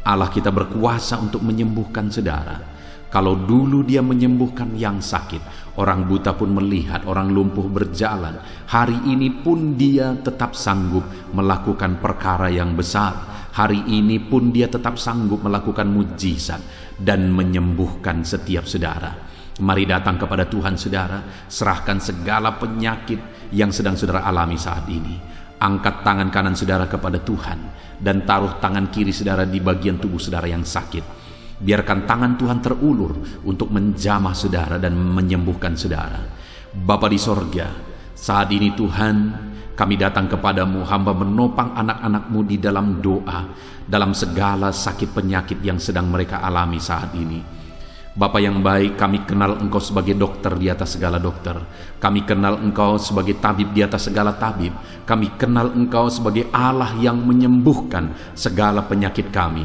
Allah kita berkuasa untuk menyembuhkan saudara. Kalau dulu Dia menyembuhkan yang sakit, orang buta pun melihat, orang lumpuh berjalan. Hari ini pun Dia tetap sanggup melakukan perkara yang besar. Hari ini pun Dia tetap sanggup melakukan mujizat dan menyembuhkan setiap saudara. Mari datang kepada Tuhan saudara, serahkan segala penyakit yang sedang saudara alami saat ini. Angkat tangan kanan saudara kepada Tuhan dan taruh tangan kiri saudara di bagian tubuh saudara yang sakit. Biarkan tangan Tuhan terulur untuk menjamah saudara dan menyembuhkan saudara. Bapa di sorga, saat ini Tuhan, kami datang kepadamu, hamba menopang anak-anak-Mu di dalam doa, dalam segala sakit penyakit yang sedang mereka alami saat ini. Bapa yang baik, kami kenal Engkau sebagai dokter di atas segala dokter. Kami kenal Engkau sebagai tabib di atas segala tabib. Kami kenal Engkau sebagai Allah yang menyembuhkan segala penyakit kami.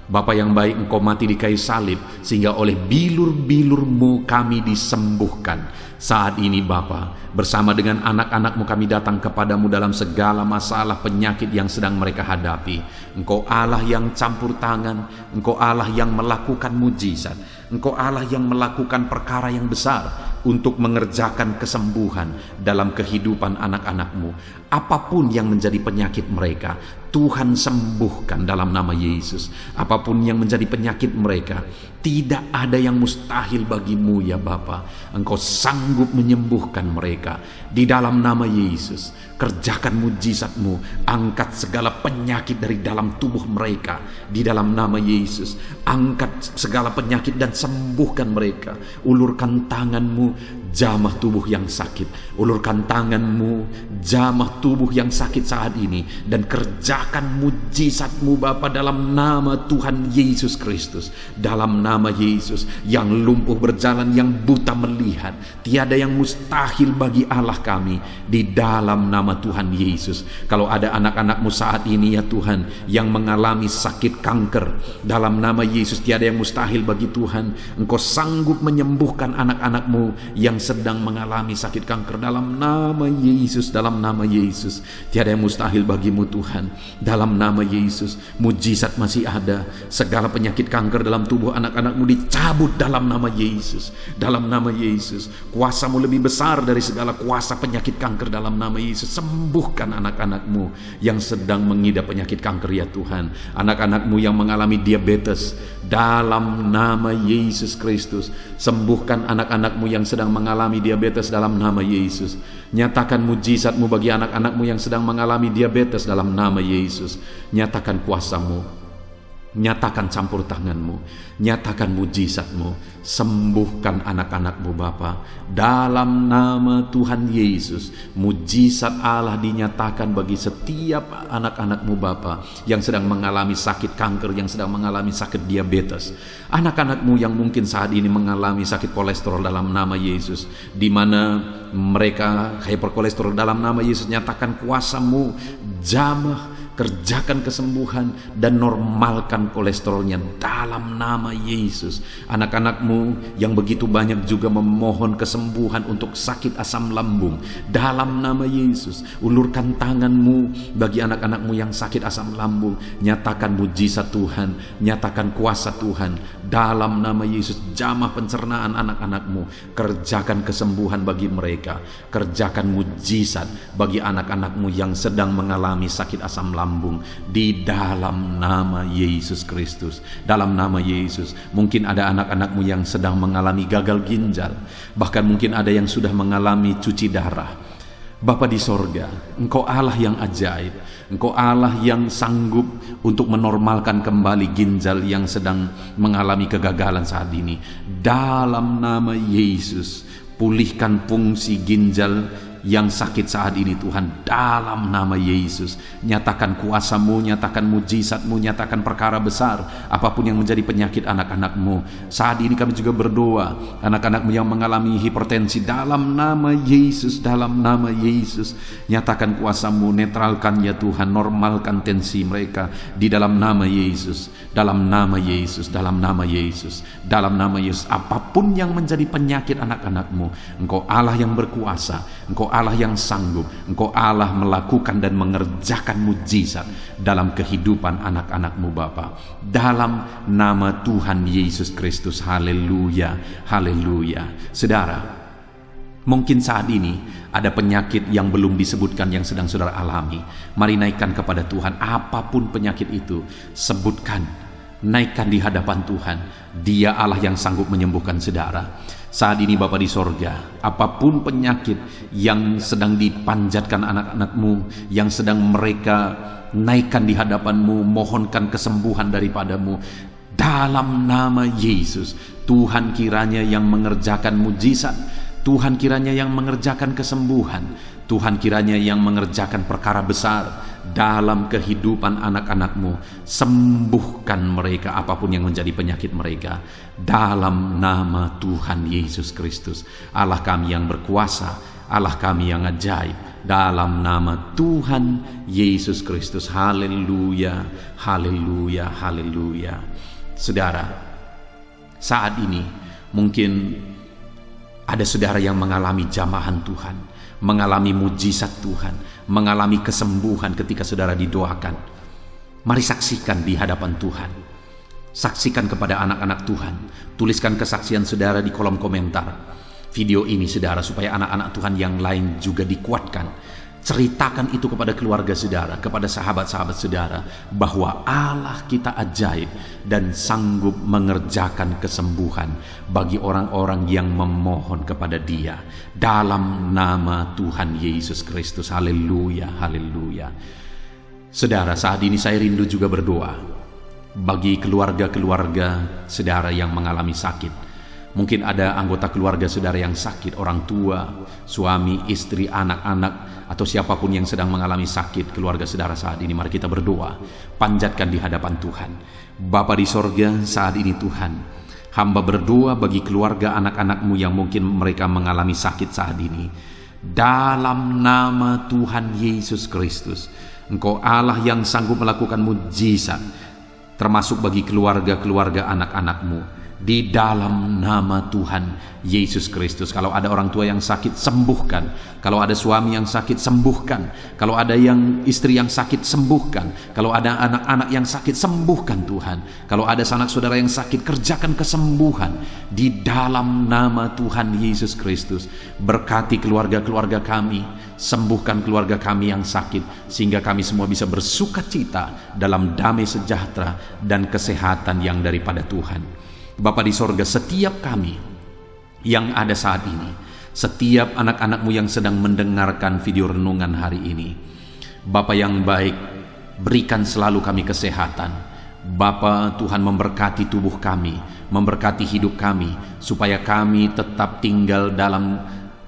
Bapa yang baik, Engkau mati di kayu salib sehingga oleh bilur-bilur-Mu kami disembuhkan. Saat ini Bapa, bersama dengan anak-anak-Mu kami datang kepadamu dalam segala masalah penyakit yang sedang mereka hadapi. Engkau Allah yang campur tangan, Engkau Allah yang melakukan mujizat, Engkau Allah yang melakukan perkara yang besar. untuk mengerjakan kesembuhan dalam kehidupan anak-anak-Mu. Apapun yang menjadi penyakit mereka, Tuhan sembuhkan dalam nama Yesus. Apapun yang menjadi penyakit mereka, tidak ada yang mustahil bagi-Mu ya Bapa. Engkau sanggup menyembuhkan mereka di dalam nama Yesus. Kerjakan mujizat-Mu, angkat segala penyakit dari dalam tubuh mereka di dalam nama Yesus. Angkat segala penyakit dan sembuhkan mereka. Ulurkan tangan-Mu, jamah tubuh yang sakit. Ulurkan tangan-Mu, jamah tubuh yang sakit saat ini, dan kerjakan mujizat-Mu Bapa dalam nama Tuhan Yesus Kristus. Dalam nama Yesus, yang lumpuh berjalan, yang buta melihat, tiada yang mustahil bagi Allah kami di dalam nama Tuhan Yesus. Kalau ada anak-anak-Mu saat ini ya Tuhan yang mengalami sakit kanker, dalam nama Yesus tiada yang mustahil bagi Tuhan. Engkau sanggup menyembuhkan anak-anak-Mu yang sedang mengalami sakit kanker dalam nama Yesus. Dalam nama Yesus tiada yang mustahil bagi-Mu Tuhan. Dalam nama Yesus mujizat masih ada. Segala penyakit kanker dalam tubuh anak-anak-Mu dicabut dalam nama Yesus. Dalam nama Yesus, kuasa-Mu lebih besar dari segala kuasa penyakit kanker dalam nama Yesus. Sembuhkan anak-anak-Mu yang sedang mengidap penyakit kanker ya Tuhan. Anak-anak-Mu yang mengalami diabetes, dalam nama Yesus Kristus. Sembuhkan anak-anak-Mu yang sedang mengalami diabetes dalam nama Yesus. Nyatakan mujizat-Mu bagi anak-anak-Mu yang sedang mengalami diabetes dalam nama Yesus. Nyatakan kuasa-Mu, nyatakan campur tangan-Mu, nyatakan mujizat-Mu. Sembuhkan anak-anak-Mu Bapa dalam nama Tuhan Yesus. Mujizat Allah dinyatakan bagi setiap anak-anak-Mu Bapa yang sedang mengalami sakit kanker, yang sedang mengalami sakit diabetes. Anak-anak-Mu yang mungkin saat ini mengalami sakit kolesterol dalam nama Yesus, di mana mereka hyperkolesterol dalam nama Yesus. Nyatakan kuasa-Mu, jamah, kerjakan kesembuhan dan normalkan kolesterolnya dalam nama Yesus. Anak-anak-Mu yang begitu banyak juga memohon kesembuhan untuk sakit asam lambung dalam nama Yesus. Ulurkan tangan-Mu bagi anak-anak-Mu yang sakit asam lambung. Nyatakan mujizat Tuhan, nyatakan kuasa Tuhan dalam nama Yesus. Jamah pencernaan anak-anak-Mu, kerjakan kesembuhan bagi mereka. Kerjakan mujizat bagi anak-anak-Mu yang sedang mengalami sakit asam lambung di dalam nama Yesus Kristus. Dalam nama Yesus, mungkin ada anak-anak-Mu yang sedang mengalami gagal ginjal, bahkan mungkin ada yang sudah mengalami cuci darah. Bapa di sorga, Engkau Allah yang ajaib. Engkau Allah yang sanggup untuk menormalkan kembali ginjal yang sedang mengalami kegagalan saat ini. Dalam nama Yesus, pulihkan fungsi ginjal yang sakit saat ini Tuhan, dalam nama Yesus. Nyatakan kuasa-Mu, nyatakan mujizat-Mu, nyatakan perkara besar apapun yang menjadi penyakit anak-anak-Mu. Saat ini kami juga berdoa anak-anak-Mu yang mengalami hipertensi, dalam nama Yesus. Dalam nama Yesus, nyatakan kuasa-Mu, netralkan ya Tuhan, normalkan tensi mereka di dalam nama Yesus. Dalam nama Yesus, dalam nama Yesus, dalam nama Yesus. Apapun yang menjadi penyakit anak-anak-Mu, Engkau Allah yang berkuasa, Engkau Allah yang sanggup, Engkau Allah melakukan dan mengerjakan mujizat dalam kehidupan anak-anak-Mu Bapa. Dalam nama Tuhan Yesus Kristus. Haleluya, haleluya. Saudara, mungkin saat ini ada penyakit yang belum disebutkan yang sedang saudara alami. Mari naikkan kepada Tuhan apapun penyakit itu. Sebutkan, naikkan di hadapan Tuhan. Dia Allah yang sanggup menyembuhkan saudara. Saat ini Bapa di sorga, apapun penyakit yang sedang dipanjatkan anak-anak-Mu, yang sedang mereka naikkan di hadapan-Mu, mohonkan kesembuhan daripada-Mu, dalam nama Yesus, Tuhan kiranya yang mengerjakan mujizat, Tuhan kiranya yang mengerjakan kesembuhan, Tuhan kiranya yang mengerjakan perkara besar dalam kehidupan anak-anak-Mu. Sembuhkan mereka apapun yang menjadi penyakit mereka, dalam nama Tuhan Yesus Kristus. Allah kami yang berkuasa, Allah kami yang ajaib, dalam nama Tuhan Yesus Kristus. Haleluya, haleluya, haleluya. Saudara, saat ini mungkin ada saudara yang mengalami jamahan Tuhan, mengalami mujizat Tuhan, mengalami kesembuhan ketika saudara didoakan. Mari saksikan di hadapan Tuhan. Saksikan kepada anak-anak Tuhan. Tuliskan kesaksian saudara di kolom komentar. video ini saudara, supaya anak-anak Tuhan yang lain juga dikuatkan. Ceritakan itu kepada keluarga saudara, kepada sahabat-sahabat saudara, bahwa Allah kita ajaib dan sanggup mengerjakan kesembuhan bagi orang-orang yang memohon kepada Dia dalam nama Tuhan Yesus Kristus. Haleluya, haleluya. Saudara, saat ini saya rindu juga berdoa bagi keluarga-keluarga saudara yang mengalami sakit. Mungkin ada anggota keluarga saudara yang sakit, orang tua, suami, istri, anak-anak, atau siapapun yang sedang mengalami sakit keluarga saudara saat ini. Mari kita berdoa, panjatkan di hadapan Tuhan. Bapa di sorga, saat ini Tuhan, hamba berdoa bagi keluarga anak-anak-Mu yang mungkin mereka mengalami sakit saat ini. Dalam nama Tuhan Yesus Kristus, Engkau Allah yang sanggup melakukan mujizat, termasuk bagi keluarga-keluarga anak-anak-Mu. Di dalam nama Tuhan Yesus Kristus. Kalau ada orang tua yang sakit, sembuhkan. Kalau ada suami yang sakit, sembuhkan. Kalau ada yang istri yang sakit, sembuhkan. Kalau ada anak-anak yang sakit, sembuhkan Tuhan. Kalau ada sanak saudara yang sakit, kerjakan kesembuhan di dalam nama Tuhan Yesus Kristus. Berkati keluarga-keluarga kami, sembuhkan keluarga kami yang sakit, sehingga kami semua bisa bersukacita dalam damai sejahtera dan kesehatan yang daripada Tuhan. Bapa di sorga, setiap kami yang ada saat ini, setiap anak-anak-Mu yang sedang mendengarkan video renungan hari ini, Bapa yang baik, berikan selalu kami kesehatan. Bapa Tuhan, memberkati tubuh kami, memberkati hidup kami, supaya kami tetap tinggal dalam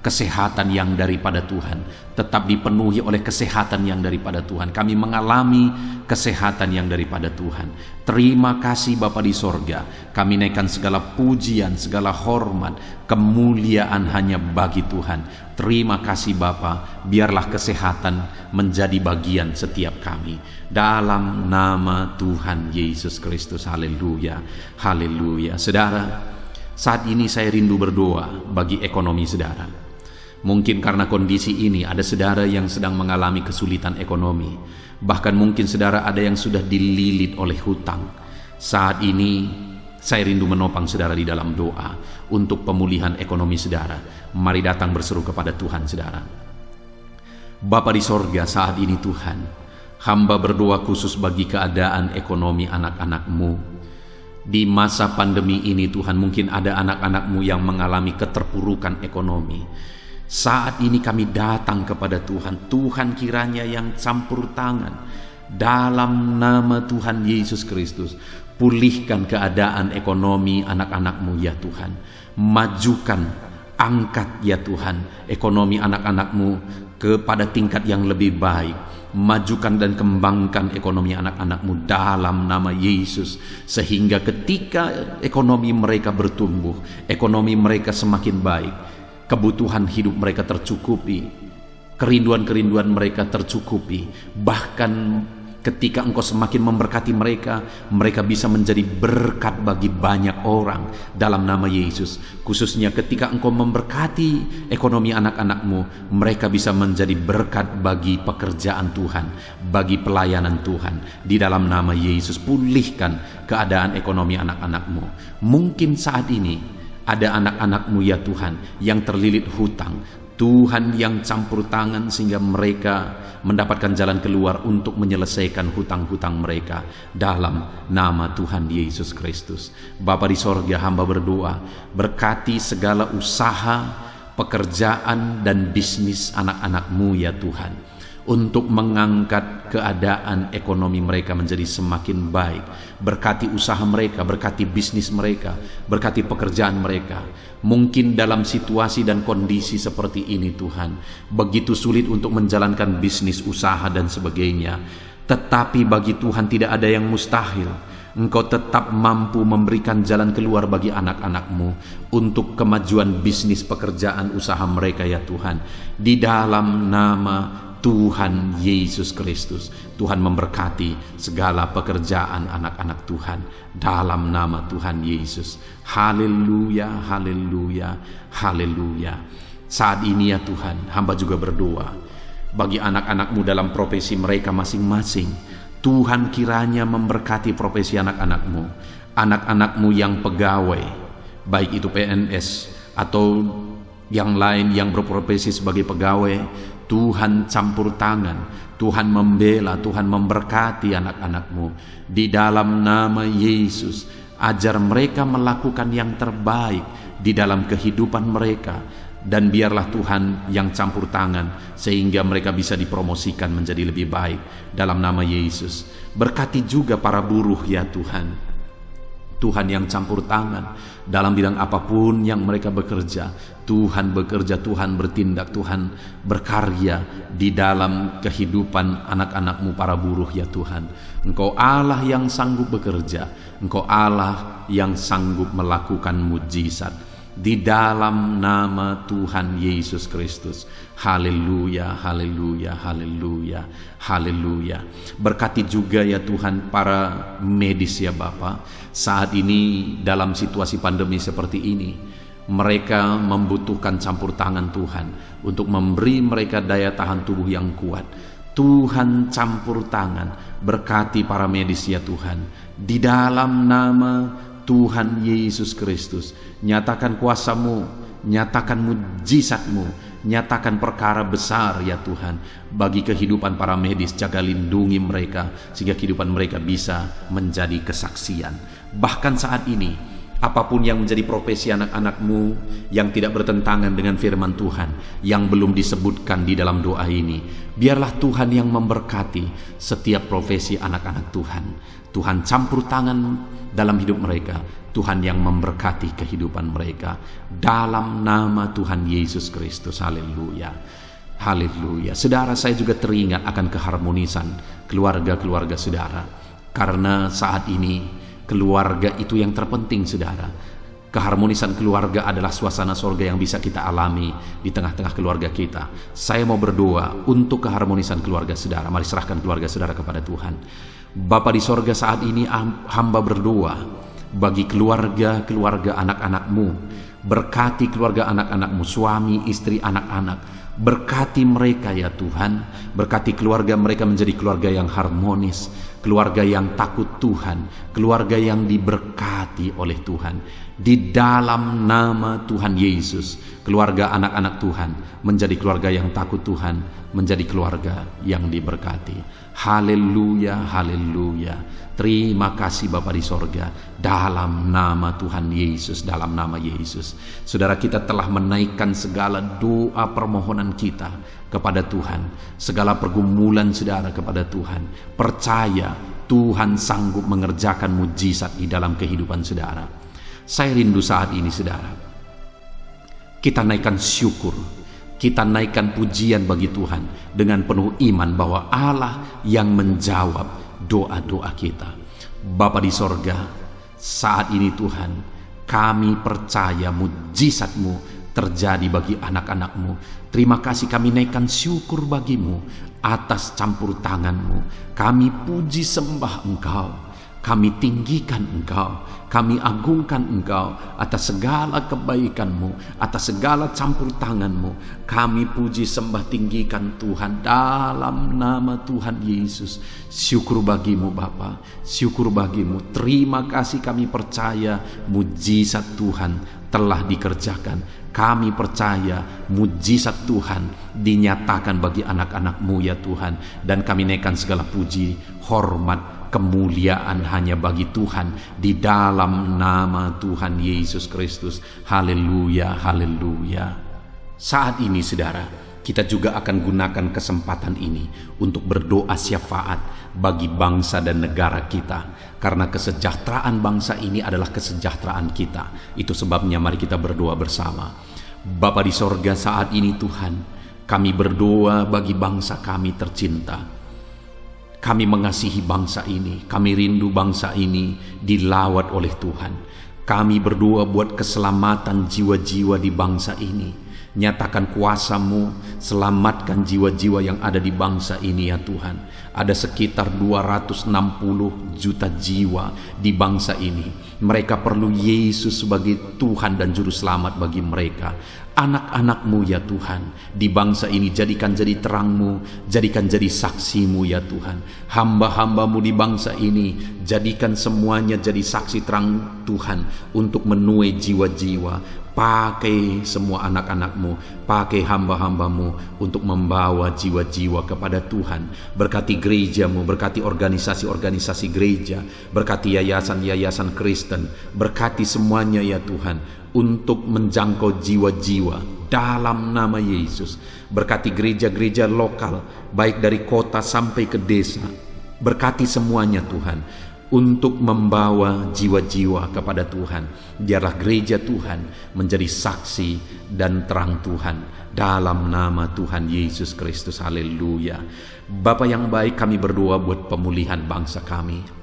kesehatan yang daripada Tuhan, tetap dipenuhi oleh kesehatan yang daripada Tuhan. Kami mengalami kesehatan yang daripada Tuhan. Terima kasih Bapa di sorga. Kami naikkan segala pujian, segala hormat, kemuliaan hanya bagi Tuhan. Terima kasih Bapa. Biarlah kesehatan menjadi bagian setiap kami. Dalam nama Tuhan Yesus Kristus. Haleluya, haleluya. Saudara, saat ini saya rindu berdoa bagi ekonomi saudara. Mungkin karena kondisi ini ada saudara yang sedang mengalami kesulitan ekonomi. Bahkan mungkin saudara ada yang sudah dililit oleh hutang. Saat ini saya rindu menopang saudara di dalam doa untuk pemulihan ekonomi saudara. Mari datang berseru kepada Tuhan saudara. Bapa di sorga, saat ini Tuhan, hamba berdoa khusus bagi keadaan ekonomi anak-anak-Mu. Di masa pandemi ini Tuhan, mungkin ada anak-anak-Mu yang mengalami keterpurukan ekonomi. Saat ini kami datang kepada Tuhan. Tuhan kiranya yang campur tangan dalam nama Tuhan Yesus Kristus. Pulihkan keadaan ekonomi anak-anak-Mu ya Tuhan. Majukan, angkat ya Tuhan ekonomi anak-anak-Mu kepada tingkat yang lebih baik. Majukan dan kembangkan ekonomi anak-anak-Mu dalam nama Yesus, sehingga ketika ekonomi mereka bertumbuh, ekonomi mereka semakin baik, kebutuhan hidup mereka tercukupi, kerinduan-kerinduan mereka tercukupi. Bahkan ketika Engkau semakin memberkati mereka, mereka bisa menjadi berkat bagi banyak orang dalam nama Yesus. Khususnya ketika Engkau memberkati ekonomi anak-anak-Mu, mereka bisa menjadi berkat bagi pekerjaan Tuhan, bagi pelayanan Tuhan. Di dalam nama Yesus, pulihkan keadaan ekonomi anak-anak-Mu. Mungkin saat ini ada anak-anak-Mu ya Tuhan yang terlilit hutang. Tuhan yang campur tangan sehingga mereka mendapatkan jalan keluar untuk menyelesaikan hutang-hutang mereka dalam nama Tuhan Yesus Kristus. Bapa di sorga, hamba berdoa, berkati segala usaha, pekerjaan dan bisnis anak-anak-Mu ya Tuhan, untuk mengangkat keadaan ekonomi mereka menjadi semakin baik. Berkati usaha mereka, berkati bisnis mereka, berkati pekerjaan mereka. Mungkin dalam situasi dan kondisi seperti ini Tuhan, begitu sulit untuk menjalankan bisnis, usaha dan sebagainya. Tetapi bagi Tuhan tidak ada yang mustahil. Engkau tetap mampu memberikan jalan keluar bagi anak-anak-Mu untuk kemajuan bisnis, pekerjaan, usaha mereka ya Tuhan. Di dalam nama Tuhan Yesus Kristus, Tuhan memberkati segala pekerjaan anak-anak Tuhan dalam nama Tuhan Yesus. Haleluya, haleluya, haleluya. Saat ini ya Tuhan, hamba juga berdoa bagi anak-anak-Mu dalam profesi mereka masing-masing. Tuhan kiranya memberkati profesi anak-anak-Mu, anak-anak-Mu yang pegawai, baik itu PNS atau yang lain yang berprofesi sebagai pegawai, Tuhan campur tangan, Tuhan membela, Tuhan memberkati anak-anak-Mu. Di dalam nama Yesus, ajar mereka melakukan yang terbaik di dalam kehidupan mereka. Dan biarlah Tuhan yang campur tangan sehingga mereka bisa dipromosikan menjadi lebih baik dalam nama Yesus. Berkati juga para buruh ya Tuhan. Tuhan yang campur tangan dalam bidang apapun yang mereka bekerja. Tuhan bekerja, Tuhan bertindak, Tuhan berkarya di dalam kehidupan anak-anak-Mu para buruh ya Tuhan. Engkau Allah yang sanggup bekerja, Engkau Allah yang sanggup melakukan mujizat. Di dalam nama Tuhan Yesus Kristus. Haleluya, haleluya, haleluya, haleluya. Berkati juga ya Tuhan para medis ya Bapa. Saat ini dalam situasi pandemi seperti ini, mereka membutuhkan campur tangan Tuhan untuk memberi mereka daya tahan tubuh yang kuat. Tuhan campur tangan, berkati para medis ya Tuhan. Di dalam nama Tuhan Yesus Kristus, nyatakan kuasa-Mu, nyatakan mujizat-Mu, nyatakan perkara besar ya Tuhan bagi kehidupan para medis. Jaga lindungi mereka sehingga kehidupan mereka bisa menjadi kesaksian. Bahkan saat ini, apapun yang menjadi profesi anak-anak-Mu yang tidak bertentangan dengan firman Tuhan, yang belum disebutkan di dalam doa ini, biarlah Tuhan yang memberkati setiap profesi anak-anak Tuhan. Tuhan campur tangan dalam hidup mereka, Tuhan yang memberkati kehidupan mereka dalam nama Tuhan Yesus Kristus. Haleluya, haleluya. Saudara, saya juga teringat akan keharmonisan keluarga-keluarga saudara, karena saat ini keluarga itu yang terpenting saudara. Keharmonisan keluarga adalah suasana sorga yang bisa kita alami di tengah-tengah keluarga kita. Saya mau berdoa untuk keharmonisan keluarga saudara. Mari serahkan keluarga saudara kepada Tuhan. Bapa di sorga, saat ini hamba berdoa bagi keluarga-keluarga anak-anak-Mu. Berkati keluarga anak-anak-Mu, suami, istri, anak-anak. Berkati mereka ya Tuhan. Berkati keluarga mereka menjadi keluarga yang harmonis, keluarga yang takut Tuhan, keluarga yang diberkati oleh Tuhan. Di dalam nama Tuhan Yesus, keluarga anak-anak Tuhan menjadi keluarga yang takut Tuhan, menjadi keluarga yang diberkati. Haleluya, haleluya. Terima kasih Bapa di sorga, dalam nama Tuhan Yesus, dalam nama Yesus. Saudara, kita telah menaikkan segala doa permohonan kita kepada Tuhan, segala pergumulan saudara kepada Tuhan. Percaya Tuhan sanggup mengerjakan mujizat di dalam kehidupan saudara. Saya rindu saat ini saudara, kita naikkan syukur, kita naikkan pujian bagi Tuhan dengan penuh iman bahwa Allah yang menjawab doa-doa kita. Bapa di sorga, saat ini Tuhan, kami percaya mujizat-Mu terjadi bagi anak-anak-Mu. Terima kasih, kami naikkan syukur bagi-Mu atas campur tangan-Mu. Kami puji sembah Engkau, kami tinggikan Engkau, kami agungkan Engkau atas segala kebaikan-Mu, atas segala campur tangan-Mu. Kami puji sembah tinggikan Tuhan dalam nama Tuhan Yesus. Syukur bagi-Mu Bapa, syukur bagi-Mu. Terima kasih, kami percaya mujizat Tuhan telah dikerjakan. Kami percaya mujizat Tuhan dinyatakan bagi anak-anak-Mu ya Tuhan. Dan kami naikkan segala puji, hormat, kemuliaan hanya bagi Tuhan di dalam nama Tuhan Yesus Kristus. Haleluya, haleluya. Saat ini saudara, kita juga akan gunakan kesempatan ini untuk berdoa syafaat bagi bangsa dan negara kita, karena kesejahteraan bangsa ini adalah kesejahteraan kita. Itu sebabnya mari kita berdoa bersama. Bapa di sorga, saat ini Tuhan, kami berdoa bagi bangsa kami tercinta. Kami mengasihi bangsa ini, kami rindu bangsa ini dilawat oleh Tuhan. Kami berdoa buat keselamatan jiwa-jiwa di bangsa ini. Nyatakan kuasa-Mu, selamatkan jiwa-jiwa yang ada di bangsa ini ya Tuhan. Ada sekitar 260 juta jiwa di bangsa ini. Mereka perlu Yesus sebagai Tuhan dan Juru Selamat bagi mereka. Anak-anak-Mu ya Tuhan, di bangsa ini jadikan jadi terang-Mu, jadikan jadi saksi-Mu ya Tuhan. Hamba-hamba-Mu di bangsa ini, jadikan semuanya jadi saksi terang Tuhan untuk menuai jiwa-jiwa. Pakai semua anak-anak-Mu, pakai hamba-hamba-Mu untuk membawa jiwa-jiwa kepada Tuhan. Berkati gereja-Mu, berkati organisasi-organisasi gereja, berkati yayasan-yayasan Kristen, berkati semuanya ya Tuhan, untuk menjangkau jiwa-jiwa dalam nama Yesus. Berkati gereja-gereja lokal, baik dari kota sampai ke desa. Berkati semuanya Tuhan, untuk membawa jiwa-jiwa kepada Tuhan. Biarlah gereja Tuhan menjadi saksi dan terang Tuhan dalam nama Tuhan Yesus Kristus. Haleluya. Bapa yang baik, kami berdoa buat pemulihan bangsa kami.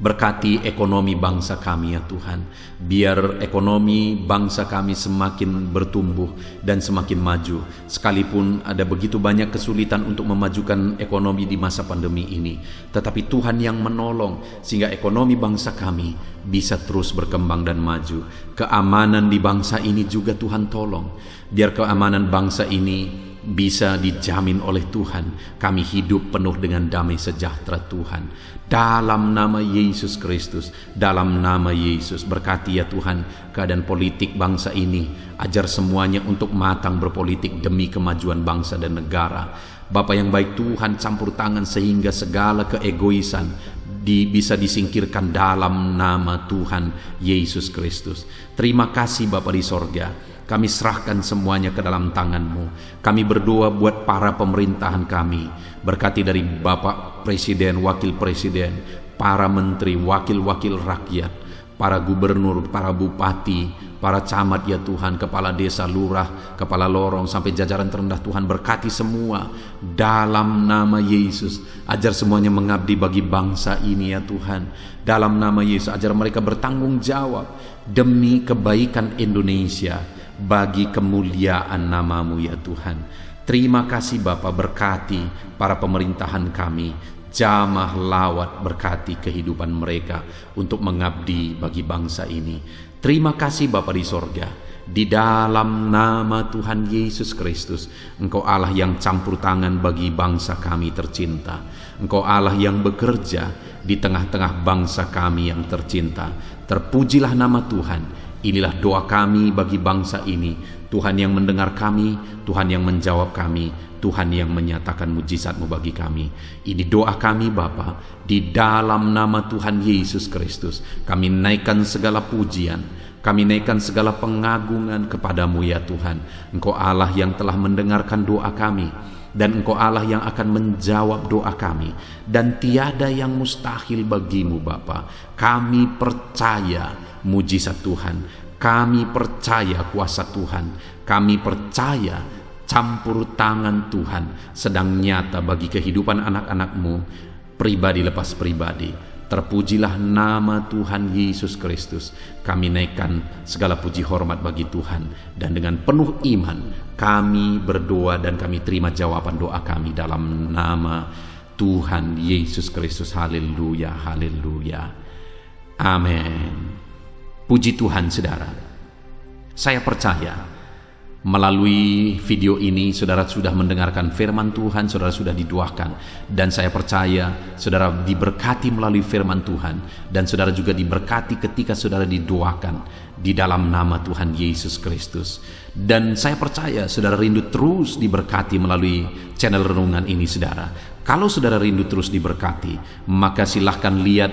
Berkati ekonomi bangsa kami ya Tuhan. Biar ekonomi bangsa kami semakin bertumbuh dan semakin maju. Sekalipun ada begitu banyak kesulitan untuk memajukan ekonomi di masa pandemi ini, tetapi Tuhan yang menolong sehingga ekonomi bangsa kami bisa terus berkembang dan maju. Keamanan di bangsa ini juga Tuhan tolong. Biar keamanan bangsa ini bisa dijamin oleh Tuhan. Kami hidup penuh dengan damai sejahtera Tuhan. Dalam nama Yesus Kristus, dalam nama Yesus, berkati ya Tuhan keadaan politik bangsa ini. Ajar semuanya untuk matang berpolitik demi kemajuan bangsa dan negara. Bapa yang baik Tuhan, campur tangan sehingga segala keegoisan bisa disingkirkan dalam nama Tuhan Yesus Kristus. Terima kasih Bapa di sorga. Kami serahkan semuanya ke dalam tangan-Mu. Kami berdoa buat para pemerintahan kami. Berkati dari Bapak Presiden, Wakil Presiden, para menteri, wakil-wakil rakyat, para gubernur, para bupati, para camat ya Tuhan, kepala desa, lurah, kepala lorong, sampai jajaran terendah Tuhan. Berkati semua dalam nama Yesus. Ajar semuanya mengabdi bagi bangsa ini ya Tuhan. Dalam nama Yesus, ajar mereka bertanggung jawab demi kebaikan Indonesia, bagi kemuliaan nama-Mu ya Tuhan. Terima kasih Bapa, berkati para pemerintahan kami, jamah lawat, berkati kehidupan mereka untuk mengabdi bagi bangsa ini. Terima kasih Bapa di sorga. Di dalam nama Tuhan Yesus Kristus, Engkau Allah yang campur tangan bagi bangsa kami tercinta. Engkau Allah yang bekerja di tengah-tengah bangsa kami yang tercinta. Terpujilah nama Tuhan. Inilah doa kami bagi bangsa ini. Tuhan yang mendengar kami, Tuhan yang menjawab kami, Tuhan yang menyatakan mujizat-Mu bagi kami. Ini doa kami Bapa, di dalam nama Tuhan Yesus Kristus. Kami naikkan segala pujian, kami naikkan segala pengagungan kepada-Mu ya Tuhan. Engkau Allah yang telah mendengarkan doa kami, dan Engkau Allah yang akan menjawab doa kami, dan tiada yang mustahil bagi-Mu Bapa. Kami percaya mujizat Tuhan, kami percaya kuasa Tuhan, kami percaya campur tangan Tuhan sedang nyata bagi kehidupan anak-anak-Mu, pribadi lepas pribadi. Terpujilah nama Tuhan Yesus Kristus. Kami naikkan segala puji hormat bagi Tuhan, dan dengan penuh iman kami berdoa dan kami terima jawaban doa kami dalam nama Tuhan Yesus Kristus. Haleluya, haleluya, amin. Puji Tuhan saudara. Saya percaya melalui video ini saudara sudah mendengarkan firman Tuhan, saudara sudah didoakan, dan saya percaya saudara diberkati melalui firman Tuhan, dan saudara juga diberkati ketika saudara didoakan di dalam nama Tuhan Yesus Kristus. Dan saya percaya saudara rindu terus diberkati melalui channel renungan ini saudara. Kalau saudara rindu terus diberkati, maka silahkan lihat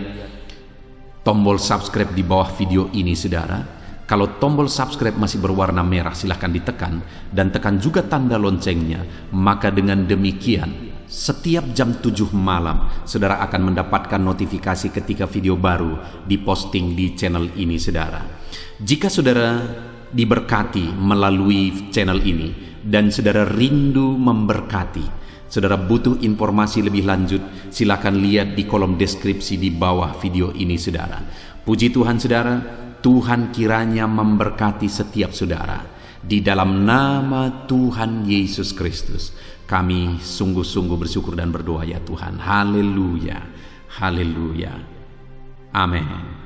tombol subscribe di bawah video ini saudara. Kalau tombol subscribe masih berwarna merah, silahkan ditekan, dan tekan juga tanda loncengnya. Maka dengan demikian setiap jam 7 malam saudara akan mendapatkan notifikasi ketika video baru diposting di channel ini saudara. Jika saudara diberkati melalui channel ini dan saudara rindu memberkati, saudara butuh informasi lebih lanjut, silakan lihat di kolom deskripsi di bawah video ini saudara. Puji Tuhan saudara, Tuhan kiranya memberkati setiap saudara. Di dalam nama Tuhan Yesus Kristus, kami sungguh-sungguh bersyukur dan berdoa ya Tuhan. Haleluya, haleluya, amin.